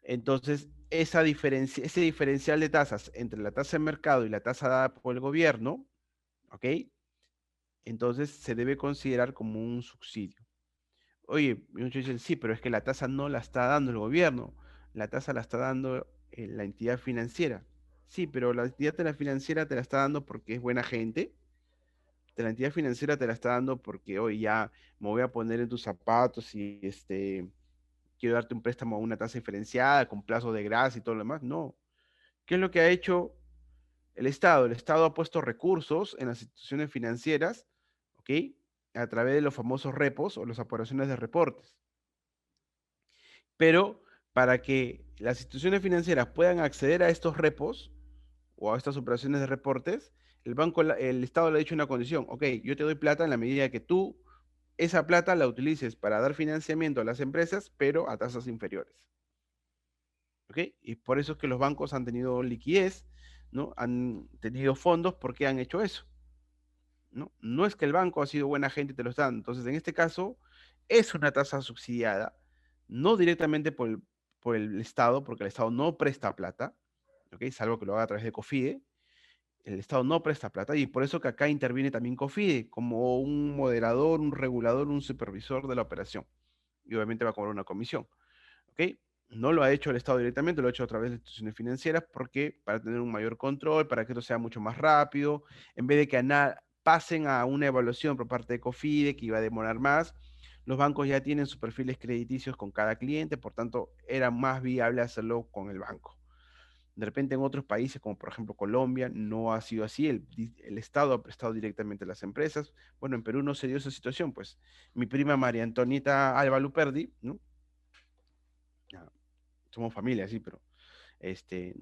entonces ese diferencial de tasas entre la tasa de mercado y la tasa dada por el gobierno, ¿ok? Entonces se debe considerar como un subsidio. Oye, muchos dicen, sí, pero es que la tasa no la está dando el gobierno, la tasa la está dando la entidad financiera. Sí, pero la entidad de la financiera te la está dando porque es buena gente, la entidad financiera te la está dando porque hoy ya me voy a poner en tus zapatos y quiero darte un préstamo a una tasa diferenciada con plazo de gracia y todo lo demás. No. ¿Qué es lo que ha hecho el Estado? El Estado ha puesto recursos en las instituciones financieras, ¿ok? A través de los famosos repos o las operaciones de reportes. Pero para que las instituciones financieras puedan acceder a estos repos o a estas operaciones de reportes, el Estado le ha dicho una condición: ok, yo te doy plata en la medida que tú esa plata la utilices para dar financiamiento a las empresas, pero a tasas inferiores. ¿Ok? Y por eso es que los bancos han tenido liquidez, ¿no? Han tenido fondos porque han hecho eso, ¿no? No es que el banco ha sido buena gente y te lo está dando. Entonces, en este caso, es una tasa subsidiada, no directamente por el Estado, porque el Estado no presta plata, ¿ok? Salvo que lo haga a través de COFIDE. El Estado no presta plata y por eso que acá interviene también COFIDE como un moderador, un regulador, un supervisor de la operación. Y obviamente va a cobrar una comisión, ¿ok? No lo ha hecho el Estado directamente, lo ha hecho a través de instituciones financieras porque para tener un mayor control, para que esto sea mucho más rápido, en vez de que pasen a una evaluación por parte de COFIDE que iba a demorar más, los bancos ya tienen sus perfiles crediticios con cada cliente, por tanto era más viable hacerlo con el banco. De repente en otros países, como por ejemplo Colombia, no ha sido así. El Estado ha prestado directamente a las empresas. Bueno, en Perú no se dio esa situación, pues mi prima María Antonieta Alba Luperdi, ¿no? Ya, somos familia, sí, pero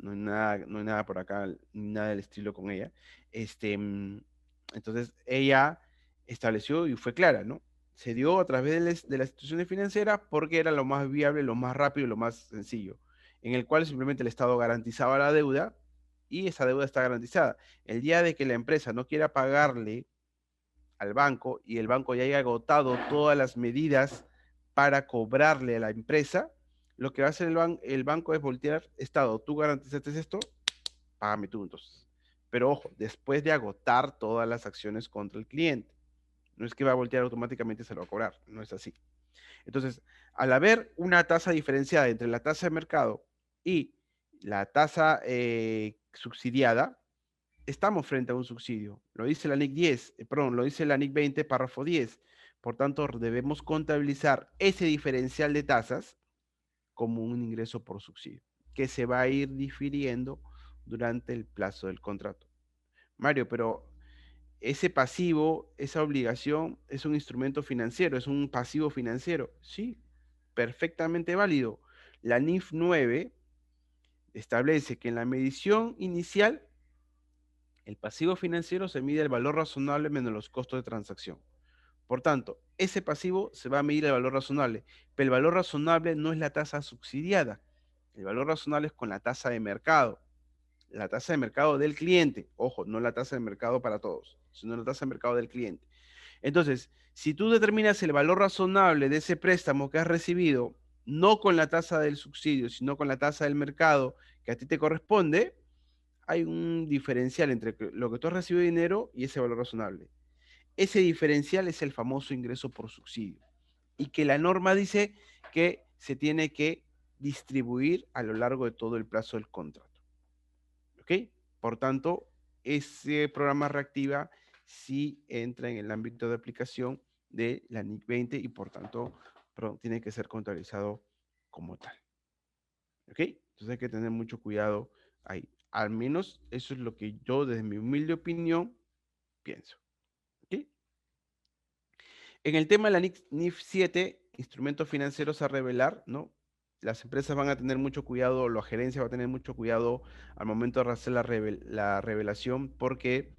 no hay nada por acá, nada del estilo con ella. Entonces ella estableció y fue clara, ¿no? Se dio a través de las instituciones financieras porque era lo más viable, lo más rápido y lo más sencillo, en el cual simplemente el Estado garantizaba la deuda y esa deuda está garantizada. El día de que la empresa no quiera pagarle al banco y el banco ya haya agotado todas las medidas para cobrarle a la empresa, lo que va a hacer el banco es voltear: Estado, tú garantizaste esto, págame tú entonces. Pero ojo, después de agotar todas las acciones contra el cliente. No es que va a voltear automáticamente y se lo va a cobrar, no es así. Entonces, al haber una tasa diferenciada entre la tasa de mercado y la tasa subsidiada, estamos frente a un subsidio. Lo dice la NIC 10, perdón, lo dice la NIC 20, párrafo 10. Por tanto, debemos contabilizar ese diferencial de tasas como un ingreso por subsidio, que se va a ir difiriendo durante el plazo del contrato. Mario, pero ese pasivo, esa obligación es un instrumento financiero, es un pasivo financiero. Sí, perfectamente válido. La NIF 9 establece que en la medición inicial el pasivo financiero se mide el valor razonable menos los costos de transacción. Por tanto, ese pasivo se va a medir el valor razonable, pero el valor razonable no es la tasa subsidiada. El valor razonable es con la tasa de mercado. La tasa de mercado del cliente. Ojo, no la tasa de mercado para todos, sino la tasa de mercado del cliente. Entonces, si tú determinas el valor razonable de ese préstamo que has recibido, no con la tasa del subsidio, sino con la tasa del mercado que a ti te corresponde, hay un diferencial entre lo que tú has recibido de dinero y ese valor razonable. Ese diferencial es el famoso ingreso por subsidio. Y que la norma dice que se tiene que distribuir a lo largo de todo el plazo del contrato. ¿Ok? Por tanto, ese programa Reactiva sí entra en el ámbito de aplicación de la NIC 20 y por tanto tiene que ser contabilizado como tal. ¿Ok? Entonces hay que tener mucho cuidado ahí. Al menos eso es lo que yo, desde mi humilde opinión, pienso. ¿Ok? En el tema de la NIF 7, instrumentos financieros a revelar, ¿no? Las empresas van a tener mucho cuidado, la gerencia va a tener mucho cuidado al momento de hacer la revelación porque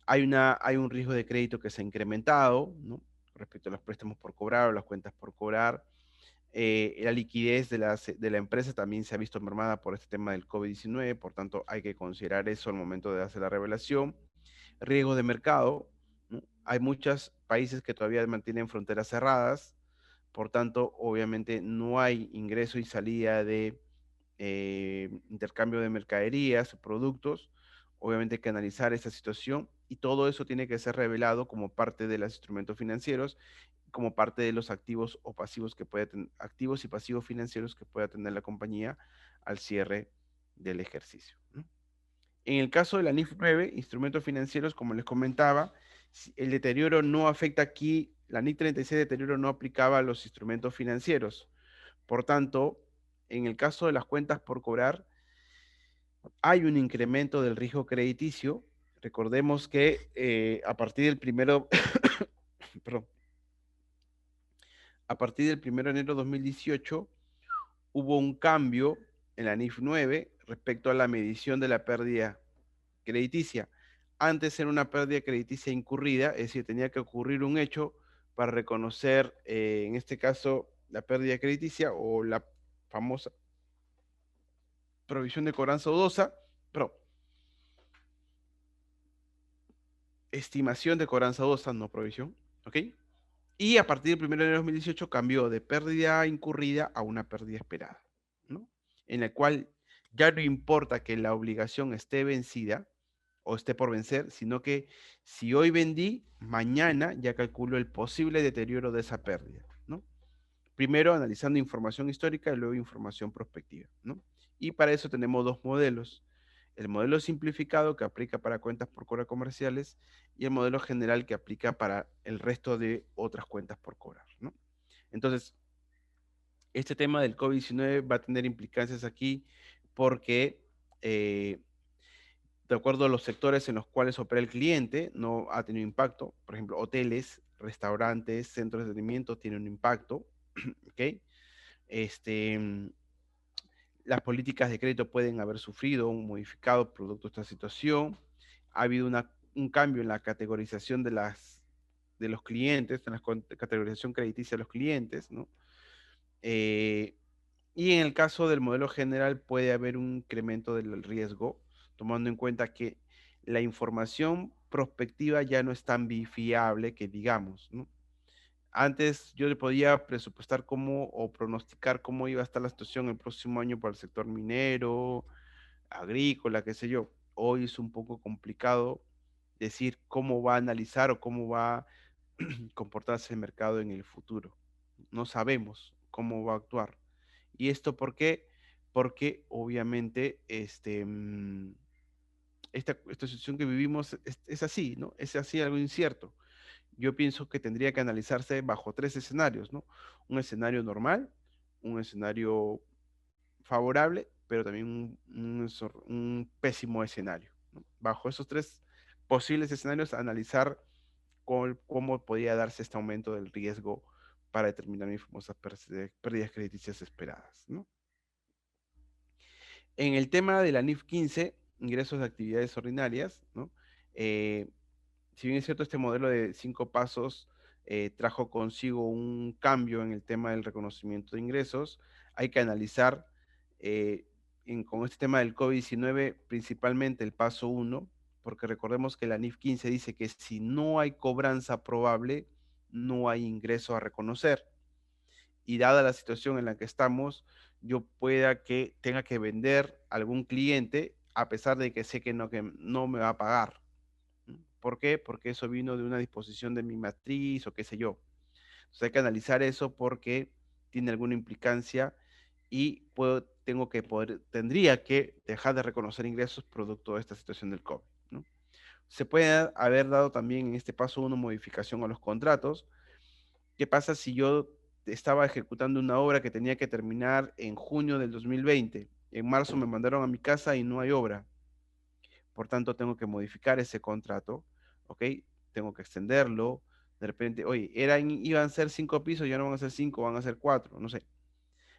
hay un riesgo de crédito que se ha incrementado, ¿no? Respecto a los préstamos por cobrar o las cuentas por cobrar. La liquidez de la empresa también se ha visto mermada por este tema del COVID-19, por tanto hay que considerar eso al momento de hacer la revelación. Riesgo de mercado, ¿no? Hay muchos países que todavía mantienen fronteras cerradas, por tanto, obviamente no hay ingreso y salida de intercambio de mercaderías, productos. Obviamente hay que analizar esta situación y todo eso tiene que ser revelado como parte de los instrumentos financieros, como parte de los activos o pasivos que puede tener, activos y pasivos financieros que pueda tener la compañía al cierre del ejercicio, ¿no? En el caso de la NIF 9, instrumentos financieros, como les comentaba, el deterioro no afecta aquí, la NIF 36 deterioro no aplicaba a los instrumentos financieros. Por tanto, en el caso de las cuentas por cobrar, hay un incremento del riesgo crediticio. Recordemos que a partir del primero, perdón, a partir del 1 de enero de 2018 hubo un cambio en la NIF 9 respecto a la medición de la pérdida crediticia. Antes era una pérdida crediticia incurrida, es decir, tenía que ocurrir un hecho para reconocer, en este caso, la pérdida crediticia o la famosa provisión de cobranza dudosa, pero estimación de cobranza dudosa, no provisión, ¿ok? Y a partir del 1 de enero de 2018 cambió de pérdida incurrida a una pérdida esperada, ¿no? En la cual ya no importa que la obligación esté vencida o esté por vencer, sino que si hoy vendí, mañana ya calculo el posible deterioro de esa pérdida, ¿no? Primero analizando información histórica y luego información prospectiva, ¿no? Y para eso tenemos dos modelos. El modelo simplificado que aplica para cuentas por cobrar comerciales y el modelo general que aplica para el resto de otras cuentas por cobrar, ¿no? Entonces, este tema del COVID-19 va a tener implicancias aquí porque, de acuerdo a los sectores en los cuales opera el cliente, no ha tenido impacto. Por ejemplo, hoteles, restaurantes, centros de entretenimiento tienen un impacto, ¿ok? Este, las políticas de crédito pueden haber sufrido un modificado producto de esta situación. Ha habido un cambio en la categorización de los clientes, en la categorización crediticia de los clientes, ¿no? Eh, y en el caso del modelo general puede haber un incremento del riesgo, tomando en cuenta que la información prospectiva ya no es tan fiable que digamos, ¿no? Antes yo le podía presupuestar cómo o pronosticar cómo iba a estar la situación el próximo año para el sector minero, agrícola, qué sé yo. Hoy es un poco complicado decir cómo va a analizar o cómo va a comportarse el mercado en el futuro. No sabemos cómo va a actuar. ¿Y esto por qué? Porque obviamente esta situación que vivimos es así, ¿no? Es así algo incierto. Yo pienso que tendría que analizarse bajo tres escenarios, ¿no? Un escenario normal, un escenario favorable, pero también un pésimo escenario, ¿no? Bajo esos tres posibles escenarios, analizar cómo podría darse este aumento del riesgo para determinar mis famosas pérdidas crediticias esperadas, ¿no? En el tema de la NIF 15, ingresos de actividades ordinarias, ¿no? Eh, si bien es cierto, este modelo de 5 pasos trajo consigo un cambio en el tema del reconocimiento de ingresos, hay que analizar eh, con este tema del COVID-19 principalmente el paso uno, porque recordemos que la NIF 15 dice que si no hay cobranza probable, no hay ingreso a reconocer. Y dada la situación en la que estamos, yo pueda que tenga que vender a algún cliente a pesar de que sé que no me va a pagar. ¿Por qué? Porque eso vino de una disposición de mi matriz o qué sé yo. Entonces hay que analizar eso porque tiene alguna implicancia y tendría que dejar de reconocer ingresos producto de esta situación del COVID, ¿no? Se puede haber dado también en este paso una modificación a los contratos. ¿Qué pasa si yo estaba ejecutando una obra que tenía que terminar en junio del 2020? En marzo me mandaron a mi casa y no hay obra. Por tanto, tengo que modificar ese contrato, ¿ok? Tengo que extenderlo. De repente, oye, iban a ser 5 pisos, ya no van a ser 5, van a ser 4, no sé.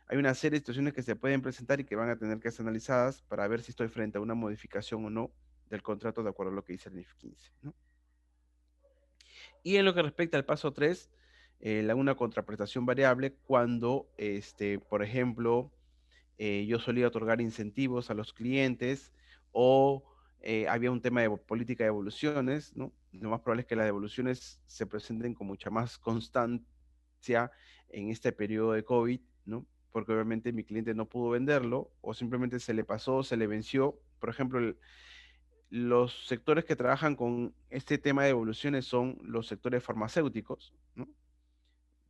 Hay una serie de situaciones que se pueden presentar y que van a tener que ser analizadas para ver si estoy frente a una modificación o no del contrato de acuerdo a lo que dice el NIF 15, ¿no? Y en lo que respecta al paso 3, una contraprestación variable cuando, por ejemplo, yo solía otorgar incentivos a los clientes o había un tema de política de devoluciones, ¿no? Lo más probable es que las devoluciones se presenten con mucha más constancia en este periodo de COVID, ¿no? Porque obviamente mi cliente no pudo venderlo o simplemente se le pasó, se le venció. Por ejemplo, los sectores que trabajan con este tema de devoluciones son los sectores farmacéuticos, ¿no?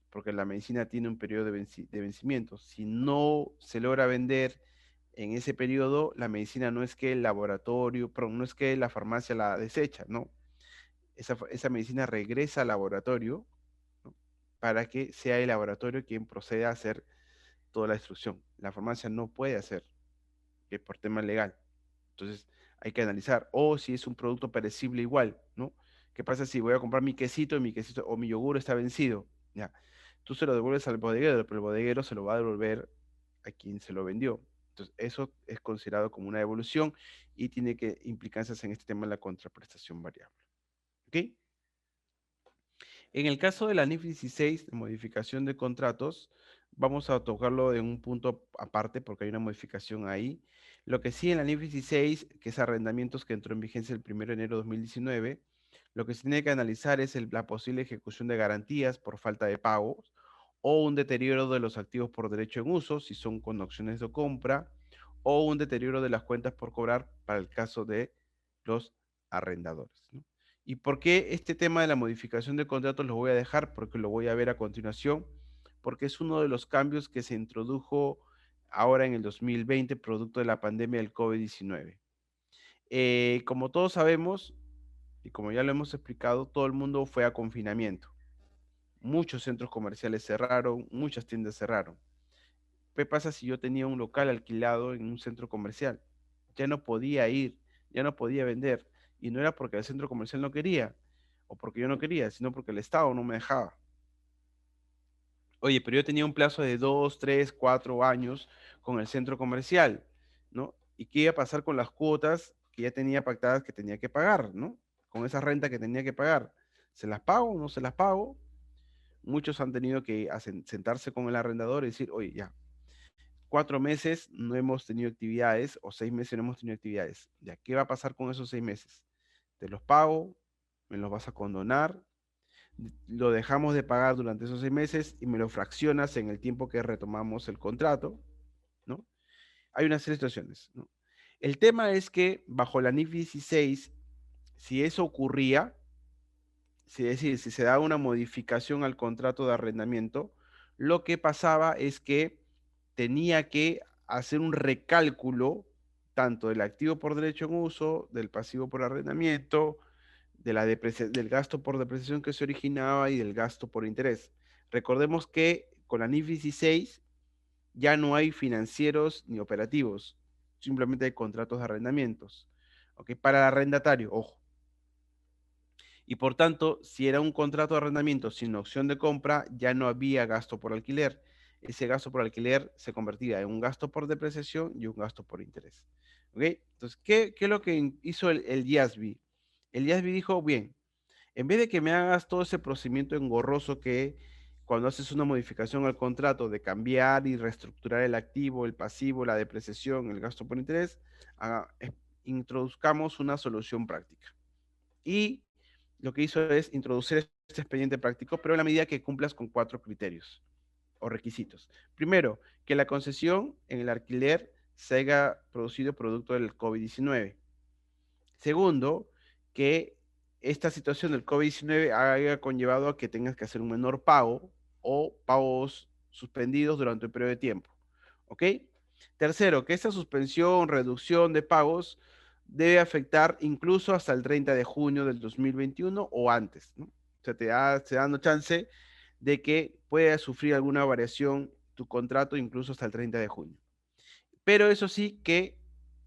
Porque la medicina tiene un periodo de vencimiento. Si no se logra vender en ese periodo, la medicina no es que el laboratorio, perdón, no es que la farmacia la desecha, no. Esa medicina regresa al laboratorio, ¿no? Para que sea el laboratorio quien proceda a hacer toda la instrucción. La farmacia no puede hacer, que es por tema legal. Entonces hay que analizar. O si es un producto perecible igual, ¿no? ¿Qué pasa si voy a comprar mi quesito o mi yogur está vencido? Ya. Tú se lo devuelves al bodeguero, pero el bodeguero se lo va a devolver a quien se lo vendió. Entonces, eso es considerado como una devolución y tiene que implicancias en este tema de la contraprestación variable. ¿Ok? En el caso de la NIF 16, de modificación de contratos, vamos a tocarlo en un punto aparte porque hay una modificación ahí. Lo que sí en la NIF 16, que es arrendamientos que entró en vigencia el 1 de enero de 2019, lo que se tiene que analizar es la posible ejecución de garantías por falta de pagos o un deterioro de los activos por derecho en uso, si son con opciones de compra, o un deterioro de las cuentas por cobrar para el caso de los arrendadores, ¿no? ¿Y por qué este tema de la modificación de contratos lo voy a dejar? Porque lo voy a ver a continuación, porque es uno de los cambios que se introdujo ahora en el 2020, producto de la pandemia del COVID-19. Como todos sabemos, y como ya lo hemos explicado, todo el mundo fue a confinamiento. Muchos centros comerciales cerraron, muchas tiendas cerraron. ¿Qué pasa si yo tenía un local alquilado en un centro comercial? Ya no podía ir, ya no podía vender. Y no era porque el centro comercial no quería, o porque yo no quería, sino porque el Estado no me dejaba. Oye, pero yo tenía un plazo de 2, 3, 4 años con el centro comercial, ¿no? ¿Y qué iba a pasar con las cuotas que ya tenía pactadas que tenía que pagar, ¿no? Con esa renta que tenía que pagar. ¿Se las pago o no se las pago? Muchos han tenido que sentarse con el arrendador y decir, oye, ya, 4 meses no hemos tenido actividades o 6 meses no hemos tenido actividades. Ya, ¿qué va a pasar con esos 6 meses? ¿Te los pago? ¿Me los vas a condonar? ¿Lo dejamos de pagar durante esos 6 meses y me lo fraccionas en el tiempo que retomamos el contrato? ¿No? Hay una serie de situaciones, ¿no? El tema es que bajo la NIF 16, si eso ocurría, es decir, si se da una modificación al contrato de arrendamiento, lo que pasaba es que tenía que hacer un recálculo tanto del activo por derecho en uso, del pasivo por arrendamiento, del gasto por depreciación que se originaba y del gasto por interés. Recordemos que con la NIF 16 ya no hay financieros ni operativos, simplemente hay contratos de arrendamientos. ¿Ok? Para el arrendatario, ojo. Y por tanto, si era un contrato de arrendamiento sin opción de compra, ya no había gasto por alquiler. Ese gasto por alquiler se convertía en un gasto por depreciación y un gasto por interés. ¿Ok? Entonces, ¿qué es lo que hizo el IASB? El IASB dijo, bien, en vez de que me hagas todo ese procedimiento engorroso que cuando haces una modificación al contrato de cambiar y reestructurar el activo, el pasivo, la depreciación, el gasto por interés, introduzcamos una solución práctica. Y lo que hizo es introducir este expediente práctico, pero en la medida que cumplas con 4 criterios o requisitos. Primero, que la concesión en el alquiler se haya producido producto del COVID-19. Segundo, que esta situación del COVID-19 haya conllevado a que tengas que hacer un menor pago o pagos suspendidos durante un periodo de tiempo. ¿Ok? Tercero, que esta suspensión, reducción de pagos debe afectar incluso hasta el 30 de junio del 2021 o antes, ¿no? O sea, te dando chance de que pueda sufrir alguna variación tu contrato incluso hasta el 30 de junio. Pero eso sí que,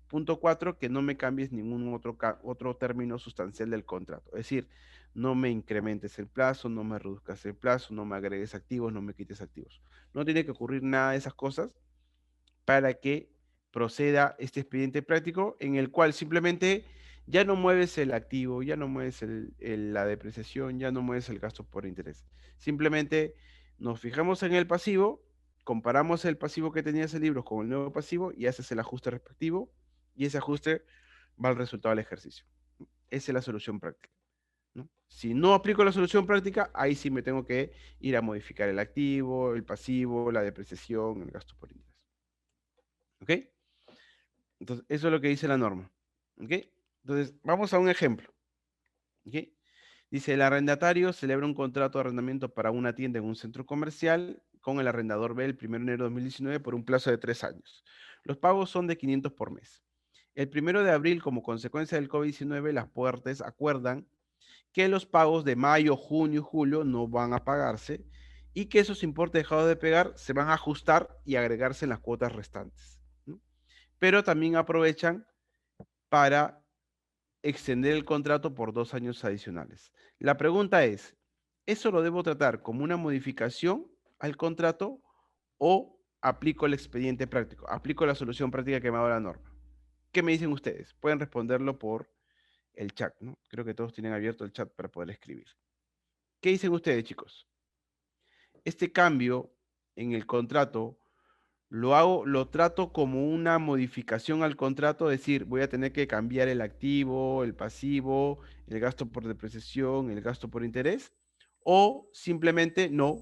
punto 4, que no me cambies ningún otro término sustancial del contrato. Es decir, no me incrementes el plazo, no me reduzcas el plazo, no me agregues activos, no me quites activos. No tiene que ocurrir nada de esas cosas para que proceda este expediente práctico en el cual simplemente Ya no mueves el activo, ya no mueves la depreciación, ya no mueves el gasto por interés. Simplemente nos fijamos en el pasivo, comparamos el pasivo que tenía ese libro con el nuevo pasivo y haces el ajuste respectivo y ese ajuste va al resultado del ejercicio. Esa es la solución práctica, ¿no? Si no aplico la solución práctica, ahí sí me tengo que ir a modificar el activo, el pasivo, la depreciación, el gasto por interés. ¿Ok? Entonces, eso es lo que dice la norma. ¿Ok? Entonces, vamos a un ejemplo. ¿Ok? Dice, el arrendatario celebra un contrato de arrendamiento para una tienda en un centro comercial con el arrendador B el 1 de enero de 2019 por un plazo de 3 años. Los pagos son de 500 por mes. El 1 de abril, como consecuencia del COVID-19, las puertas acuerdan que los pagos de mayo, junio y julio no van a pagarse y que esos importes dejados de pagar se van a ajustar y agregarse en las cuotas restantes, ¿no? Pero también aprovechan para extender el contrato por 2 años adicionales. La pregunta es, ¿eso lo debo tratar como una modificación al contrato o aplico el expediente práctico? Aplico la solución práctica que me ha dado la norma. ¿Qué me dicen ustedes? Pueden responderlo por el chat, ¿no? Creo que todos tienen abierto el chat para poder escribir. ¿Qué dicen ustedes, chicos? Este cambio en el contrato lo trato como una modificación al contrato, es decir, voy a tener que cambiar el activo, el pasivo, el gasto por depreciación, el gasto por interés, o simplemente no,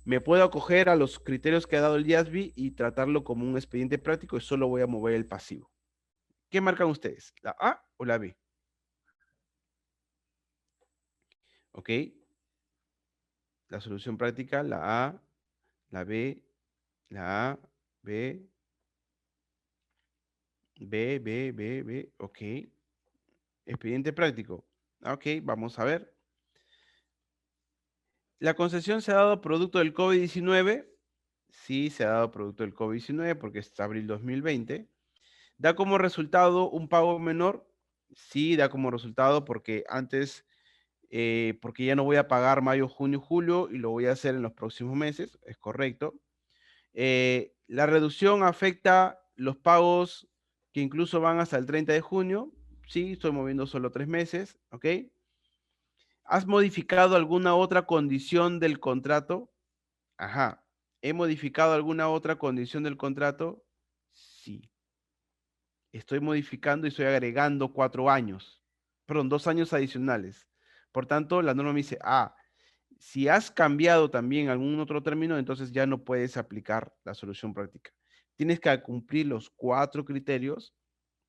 me puedo acoger a los criterios que ha dado el IASB y tratarlo como un expediente práctico y solo voy a mover el pasivo. ¿Qué marcan ustedes? ¿La A o la B? ¿Ok? La solución práctica, la A, la B, la A, B, B, ok. Expediente práctico. Ok, vamos a ver. La concesión se ha dado producto del COVID-19. Sí, se ha dado producto del COVID-19 porque es abril 2020. ¿Da como resultado un pago menor? Sí, da como resultado porque antes, porque ya no voy a pagar mayo, junio, julio y lo voy a hacer en los próximos meses. Es correcto. La reducción afecta los pagos que incluso van hasta el 30 de junio. Sí, estoy moviendo solo 3 meses. ¿Ok? ¿Has modificado alguna otra condición del contrato? Ajá. ¿He modificado alguna otra condición del contrato? Sí. Estoy modificando y estoy agregando 4 años. Perdón, 2 años adicionales. Por tanto, la norma me dice, si has cambiado también algún otro término, entonces ya no puedes aplicar la solución práctica. Tienes que cumplir los 4 criterios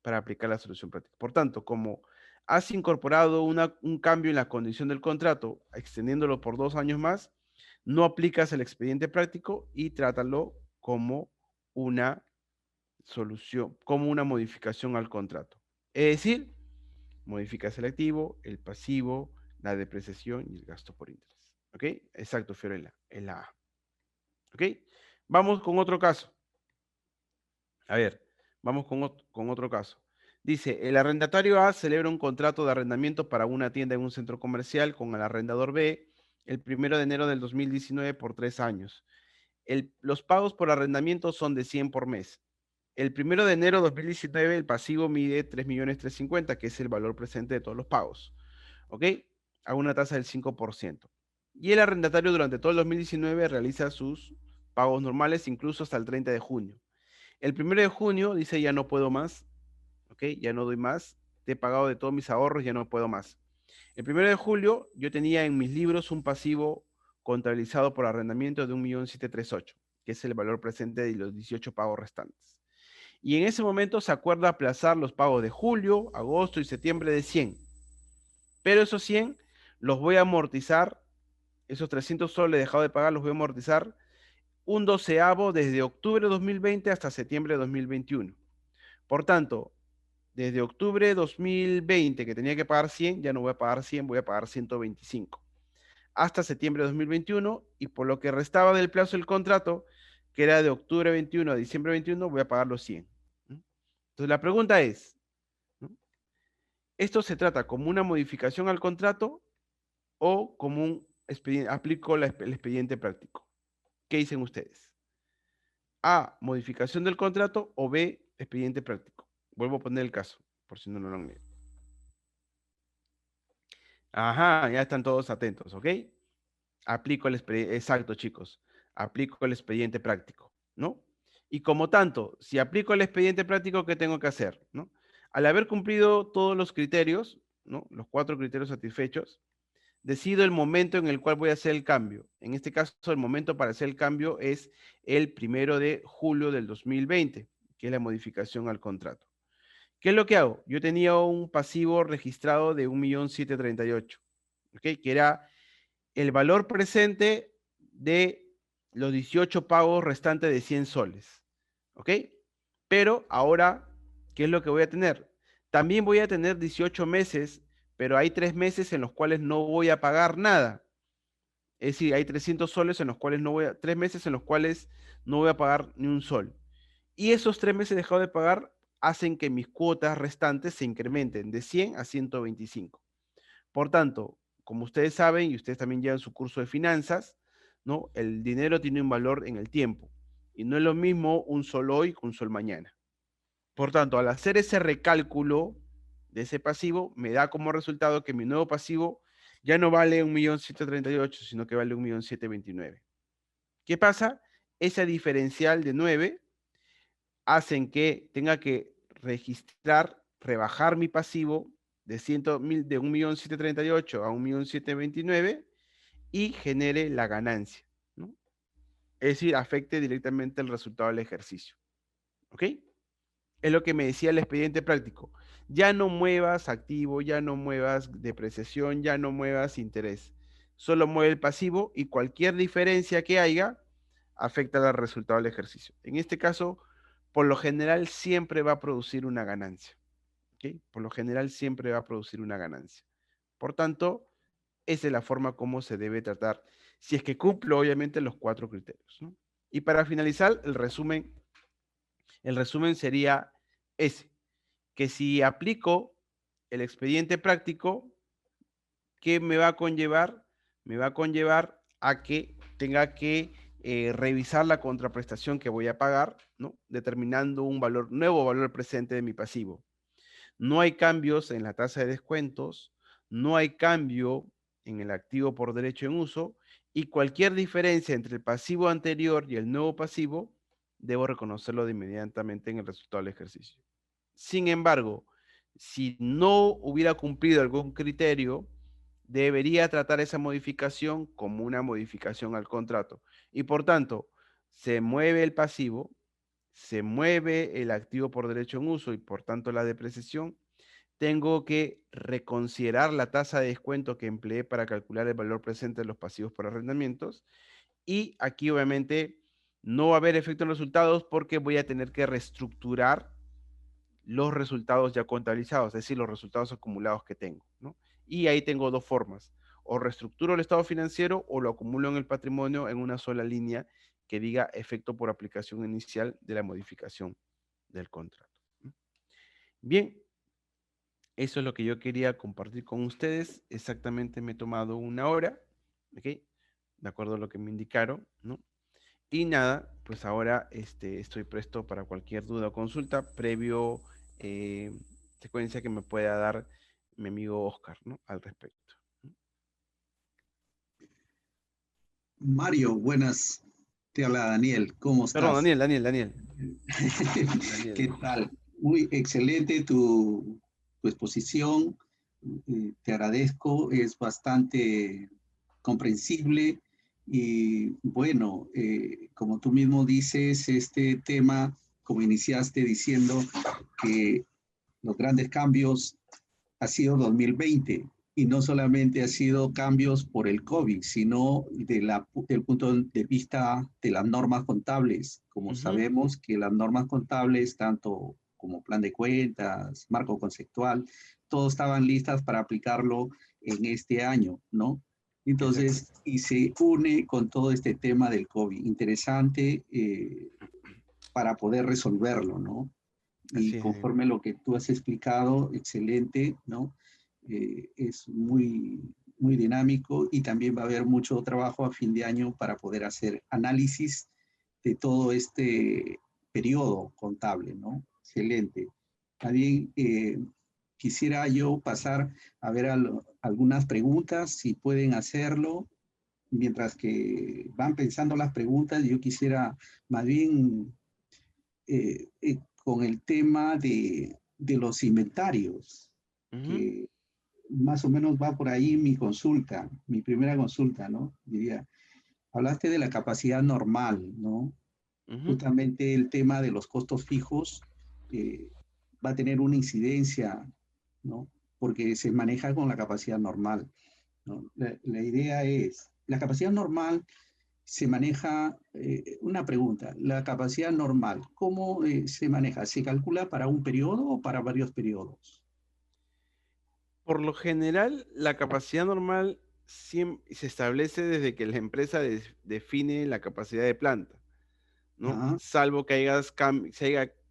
para aplicar la solución práctica. Por tanto, como has incorporado un cambio en la condición del contrato, extendiéndolo por 2 años más, no aplicas el expediente práctico y trátalo como una solución, como una modificación al contrato. Es decir, modificas el activo, el pasivo, la depreciación y el gasto por interés. ¿Ok? Exacto, Fiorella, en la A. ¿Ok? Vamos con otro caso. A ver, vamos con otro caso. Dice, el arrendatario A celebra un contrato de arrendamiento para una tienda en un centro comercial con el arrendador B el 1 de enero del 2019 por 3 años. Los pagos por arrendamiento son de 100 por mes. El 1 de enero de 2019 el pasivo mide 3.350.000, que es el valor presente de todos los pagos. ¿Ok? A una tasa del 5%. Y el arrendatario durante todo el 2019 realiza sus pagos normales, incluso hasta el 30 de junio. El 1 de junio dice, ya no puedo más, ¿ok? Ya no doy más, te he pagado de todos mis ahorros, ya no puedo más. El 1 de julio yo tenía en mis libros un pasivo contabilizado por arrendamiento de 1.738.000, que es el valor presente de los 18 pagos restantes. Y en ese momento se acuerda aplazar los pagos de julio, agosto y septiembre de 100. Pero esos 100 los voy a amortizar, esos 300 soles dejado de pagar los voy a amortizar un doceavo desde octubre de 2020 hasta septiembre de 2021. Por tanto, desde octubre de 2020, que tenía que pagar 100, ya no voy a pagar 100, voy a pagar 125. Hasta septiembre de 2021, y por lo que restaba del plazo del contrato, que era de octubre 21 a diciembre 21, voy a pagar los 100. Entonces la pregunta es, ¿no? ¿Esto se trata como una modificación al contrato o como un expediente, aplico el expediente práctico? ¿Qué dicen ustedes? A, modificación del contrato o B, expediente práctico. Vuelvo a poner el caso, por si no lo han leído. Ajá, ya están todos atentos, ¿ok? Aplico el expediente, exacto, chicos. Aplico el expediente práctico, ¿no? Y como tanto, si aplico el expediente práctico, ¿qué tengo que hacer? ¿No? Al haber cumplido todos los criterios, ¿no? Los 4 criterios satisfechos, decido el momento en el cual voy a hacer el cambio. En este caso, el momento para hacer el cambio es el 1 de julio del 2020, que es la modificación al contrato. ¿Qué es lo que hago? Yo tenía un pasivo registrado de 1.738.000, ¿ok? Que era el valor presente de los 18 pagos restantes de 100 soles, ¿ok? Pero ahora, ¿qué es lo que voy a tener? También voy a tener 18 meses, pero hay 3 meses en los cuales no voy a pagar nada. Es decir, hay 300 soles en los cuales no voy a, 3 meses en los cuales no voy a pagar ni un sol. Y esos 3 meses dejado de pagar hacen que mis cuotas restantes se incrementen de 100 a 125. Por tanto, como ustedes saben, y ustedes también llevan su curso de finanzas, ¿no? El dinero tiene un valor en el tiempo. Y no es lo mismo un sol hoy que un sol mañana. Por tanto, al hacer ese recálculo de ese pasivo, me da como resultado que mi nuevo pasivo ya no vale 1.738.000, sino que vale 1.729.000. ¿Qué pasa? Esa diferencial de 9 hacen que tenga que registrar, rebajar mi pasivo de 1.738.000 a 1.729.000 y genere la ganancia, ¿no? Es decir, afecte directamente el resultado del ejercicio. ¿Ok? Es lo que me decía el expediente práctico. Ya no muevas activo, ya no muevas depreciación, ya no muevas interés. Solo mueve el pasivo y cualquier diferencia que haya afecta al resultado del ejercicio. En este caso, por lo general siempre va a producir una ganancia. ¿Ok? Por lo general siempre va a producir una ganancia. Por tanto, esa es la forma como se debe tratar, si es que cumplo obviamente los 4 criterios, ¿no? Y para finalizar, el resumen sería ese, que si aplico el expediente práctico, ¿qué me va a conllevar? Me va a conllevar a que tenga que revisar la contraprestación que voy a pagar, ¿no? Determinando un valor, nuevo valor presente de mi pasivo. No hay cambios en la tasa de descuentos, no hay cambio en el activo por derecho en uso y cualquier diferencia entre el pasivo anterior y el nuevo pasivo, debo reconocerlo de inmediatamente en el resultado del ejercicio. Sin embargo, si no hubiera cumplido algún criterio, debería tratar esa modificación como una modificación al contrato. Y por tanto, se mueve el pasivo, se mueve el activo por derecho en uso y por tanto la depreciación, tengo que reconsiderar la tasa de descuento que empleé para calcular el valor presente de los pasivos por arrendamientos. Y aquí obviamente no va a haber efecto en los resultados porque voy a tener que reestructurar los resultados ya contabilizados, es decir, los resultados acumulados que tengo, ¿no? Y ahí tengo dos formas. O reestructuro el estado financiero o lo acumulo en el patrimonio en una sola línea que diga efecto por aplicación inicial de la modificación del contrato. Bien, eso es lo que yo quería compartir con ustedes. Exactamente me he tomado 1 hora, ¿ok? De acuerdo a lo que me indicaron, ¿no? Y nada, pues ahora estoy presto para cualquier duda o consulta previo eh, secuencia que me pueda dar mi amigo Oscar, ¿no? Al respecto. Mario, buenas. Te habla Daniel. ¿Cómo Perdón, estás? Daniel. Daniel ¿Qué José. tal? Muy excelente tu exposición. Te agradezco. Es bastante comprensible. Y bueno, como tú mismo dices, este tema, como iniciaste diciendo que los grandes cambios ha sido 2020 y no solamente ha sido cambios por el COVID, sino del punto de vista de las normas contables. Como Ujú, sabemos que las normas contables, tanto como plan de cuentas, marco conceptual, todos estaban listas para aplicarlo en este año, ¿no? exacto. Entonces, y se une con todo este tema del COVID. Interesante para poder resolverlo, ¿no? Y Así es, Daniel. conforme a lo que tú has explicado, excelente, ¿no? Es muy dinámico y también va a haber mucho trabajo a fin de año para poder hacer análisis de todo este periodo contable, ¿no? Excelente. También quisiera yo pasar a ver algunas preguntas, si pueden hacerlo. Mientras que van pensando las preguntas, yo quisiera más bien con el tema de los inventarios, que más o menos va por ahí mi consulta, mi primera consulta, ¿no? Diría, hablaste de la capacidad normal, ¿no? Justamente el tema de los costos fijos va a tener una incidencia, ¿no? Porque se maneja con la capacidad normal, ¿no? La idea es, la capacidad normal se maneja, una pregunta, la capacidad normal, ¿cómo se maneja? ¿Se calcula para un periodo o para varios periodos? Por lo general, la capacidad normal se establece desde que la empresa define la capacidad de planta, ¿no? Ah, Salvo que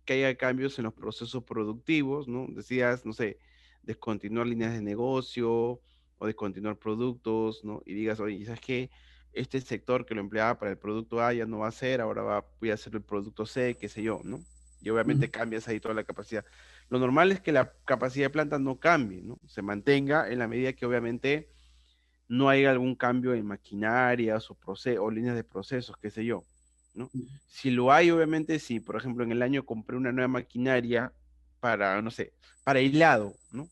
que haya cambios en los procesos productivos, ¿no? Decías, no sé, descontinuar líneas de negocio o descontinuar productos, ¿no? Y digas, oye, ¿sabes qué? Este sector que lo empleaba para el producto A ya no va a ser, voy a hacer el producto C, qué sé yo, ¿no? Y obviamente cambias ahí toda la capacidad. Lo normal es que la capacidad de planta no cambie, ¿no? Se mantenga en la medida que obviamente no haya algún cambio en maquinarias o líneas de procesos, qué sé yo, ¿no? Si lo hay, obviamente, si por ejemplo en el año compré una nueva maquinaria para, no sé, para hilado, ¿no?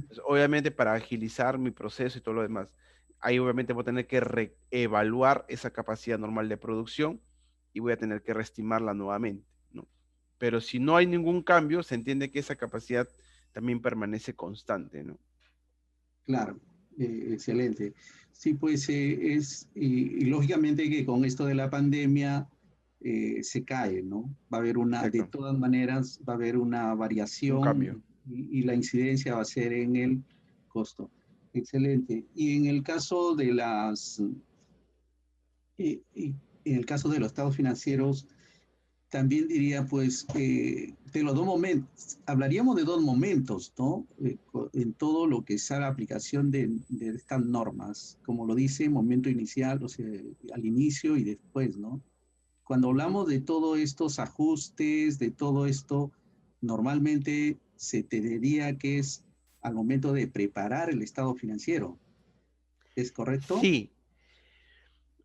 Pues, obviamente para agilizar mi proceso y todo lo demás, ahí obviamente voy a tener que reevaluar esa capacidad normal de producción y voy a tener que reestimarla nuevamente, ¿no? Pero si no hay ningún cambio, se entiende que esa capacidad también permanece constante, ¿no? claro, excelente. Sí, pues y lógicamente que con esto de la pandemia se cae, ¿no? Va a haber de Exacto, todas maneras, va a haber una un variación cambio. y la incidencia va a ser en el costo. Excelente. Y en el caso de y en el caso de los estados financieros, también diría, pues, de los dos momentos, hablaríamos de dos momentos, ¿no? En todo lo que sea la aplicación de estas normas, como lo dice, momento inicial, o sea, al inicio y después, ¿no? Cuando Ujú. hablamos de todos estos ajustes, de todo esto, normalmente se te diría que es al momento de preparar el estado financiero, ¿es correcto? Sí,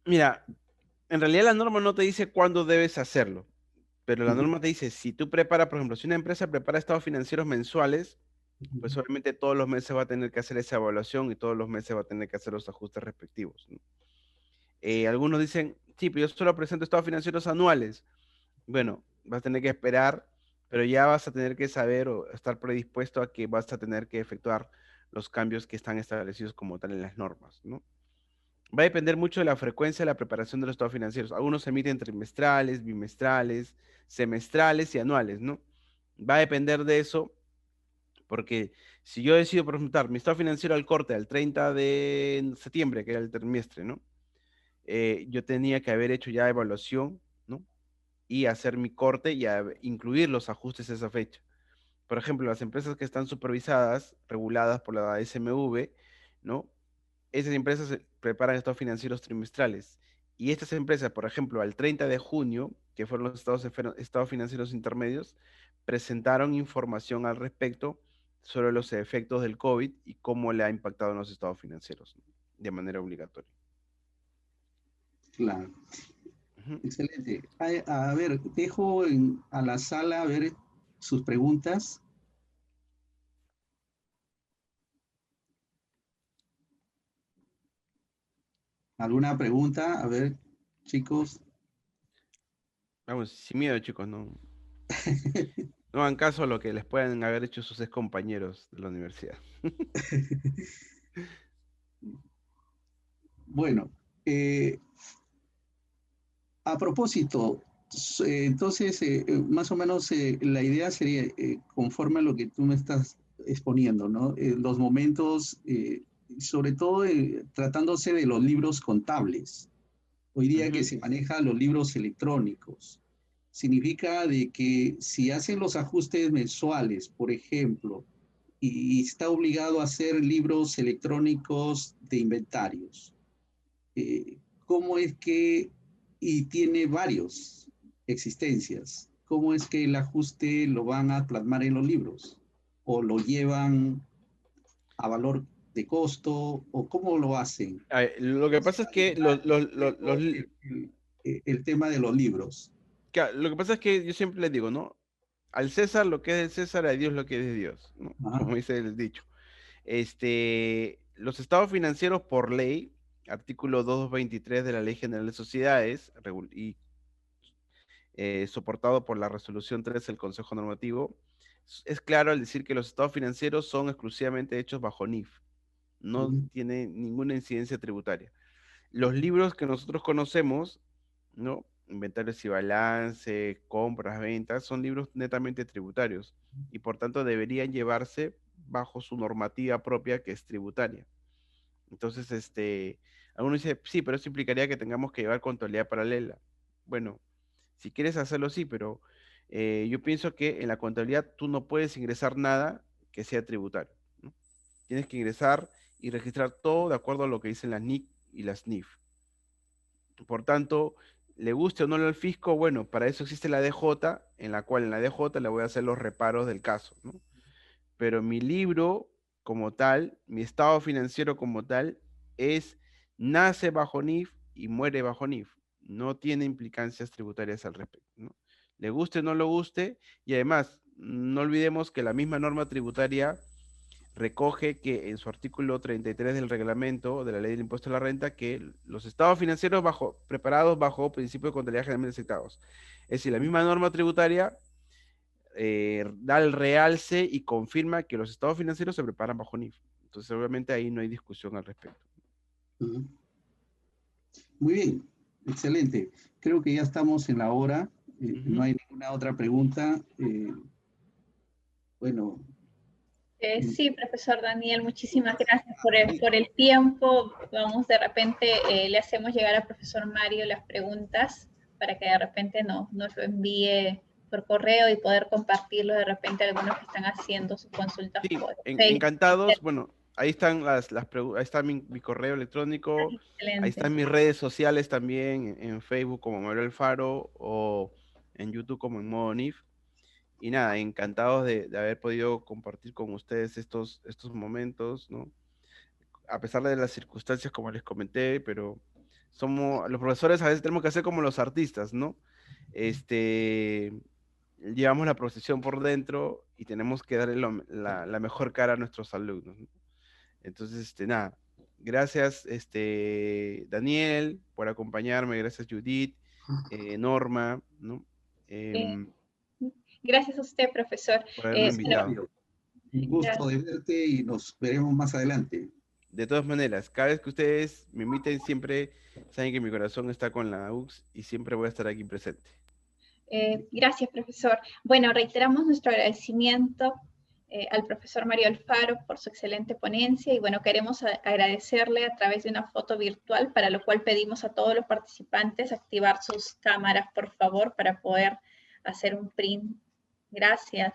mira, en realidad la norma no te dice cuándo debes hacerlo, pero la Ujú, norma te dice, si tú preparas, por ejemplo, si una empresa prepara estados financieros mensuales, pues ujú, obviamente todos los meses va a tener que hacer esa evaluación y todos los meses va a tener que hacer los ajustes respectivos, ¿no? Algunos dicen, sí, pero yo solo presento estados financieros anuales. Bueno, vas a tener que esperar, pero ya vas a tener que saber o estar predispuesto a que vas a tener que efectuar los cambios que están establecidos como tal en las normas, ¿no? Va a depender mucho de la frecuencia de la preparación de los estados financieros. Algunos se emiten trimestrales, bimestrales, semestrales y anuales, ¿no? Va a depender de eso, porque si yo decido presentar mi estado financiero al corte al 30 de septiembre, que era el trimestre, ¿no? Yo tenía que haber hecho ya evaluación, ¿no? Y hacer mi corte y incluir los ajustes a esa fecha. Por ejemplo, las empresas que están supervisadas, reguladas por la SMV, ¿no? Esas empresas preparan estados financieros trimestrales. Y estas empresas, por ejemplo, al 30 de junio, que fueron los estados financieros intermedios, presentaron información al respecto sobre los efectos del COVID y cómo le ha impactado en los estados financieros, ¿no? De manera obligatoria. claro. Ujú. Excelente. A ver, dejo a la sala a ver sus preguntas. ¿Alguna pregunta? A ver, chicos. Vamos, sin miedo, chicos, no hagan caso a lo que les puedan haber hecho sus ex compañeros de la universidad. Bueno, eh, a propósito, entonces, más o menos la idea sería, conforme a lo que tú me estás exponiendo, ¿no? Los momentos, sobre todo tratándose de los libros contables. Hoy día que Ujú. se manejan los libros electrónicos, significa de que si hacen los ajustes mensuales, por ejemplo, y está obligado a hacer libros electrónicos de inventarios, ¿cómo es que, y tiene varios existencias, cómo es que el ajuste lo van a plasmar en los libros? o lo llevan a valor de costo, o cómo lo hacen? A ver, lo que pasa es que El tema de los libros. lo que pasa es que yo siempre les digo, ¿no? Al César lo que es del César, a Dios lo que es de Dios, ¿no? Ajá. Como dice el dicho. Los estados financieros por ley, artículo 223 de la Ley General de Sociedades, y soportado por la resolución 3 del Consejo Normativo, es claro al decir que los estados financieros son exclusivamente hechos bajo NIF, no tiene ninguna incidencia tributaria. Los libros que nosotros conocemos, ¿no? Inventarios y balance, compras, ventas, son libros netamente tributarios y por tanto deberían llevarse bajo su normativa propia que es tributaria. Entonces, alguno dice, sí, pero eso implicaría que tengamos que llevar contabilidad paralela. Bueno, si quieres hacerlo, sí, pero yo pienso que en la contabilidad tú no puedes ingresar nada que sea tributario, ¿no? Tienes que ingresar y registrar todo de acuerdo a lo que dicen las NIC y las NIF. Por tanto, le guste o no al fisco, bueno, para eso existe la DJ, en la cual en la DJ le voy a hacer los reparos del caso, ¿no? Pero mi libro como tal, mi estado financiero como tal, nace bajo NIF y muere bajo NIF. No tiene implicancias tributarias al respecto, ¿no? Le guste o no le guste, y además, no olvidemos que la misma norma tributaria recoge que en su artículo 33 del reglamento de la ley del impuesto a la renta, que los estados financieros preparados bajo principio de contabilidad generalmente aceptados. Es decir, la misma norma tributaria da el realce y confirma que los estados financieros se preparan bajo NIF. Entonces, obviamente, ahí no hay discusión al respecto. Muy bien, excelente. Creo que ya estamos en la hora. No hay ninguna otra pregunta. Bueno. Sí, profesor Daniel, muchísimas gracias por el tiempo. Vamos, de repente le hacemos llegar al profesor Mario las preguntas para que de repente nos lo envíe por correo y poder compartirlo de repente a algunos que están haciendo sus consultas. Sí, por encantados. Bueno, ahí están ahí está mi correo electrónico. Excelente. Ahí están mis redes sociales también, en Facebook como Mario Alfaro o en YouTube como en modo NIF. Y nada, encantados de haber podido compartir con ustedes estos momentos, ¿no? A pesar de las circunstancias, como les comenté, pero los profesores a veces tenemos que hacer como los artistas, ¿no? Llevamos la profesión por dentro y tenemos que darle la mejor cara a nuestros alumnos, ¿no? Entonces, nada, gracias, Daniel, por acompañarme, gracias, Judith, Norma, ¿no? Gracias a usted, profesor. Por haberme invitado. Un gusto de verte y nos veremos más adelante. De todas maneras, cada vez que ustedes me inviten, siempre saben que mi corazón está con la UCS y siempre voy a estar aquí presente. Gracias, profesor. Bueno, reiteramos nuestro agradecimiento al profesor Mario Alfaro por su excelente ponencia y bueno, queremos agradecerle a través de una foto virtual, para lo cual pedimos a todos los participantes activar sus cámaras, por favor, para poder hacer un print. Gracias.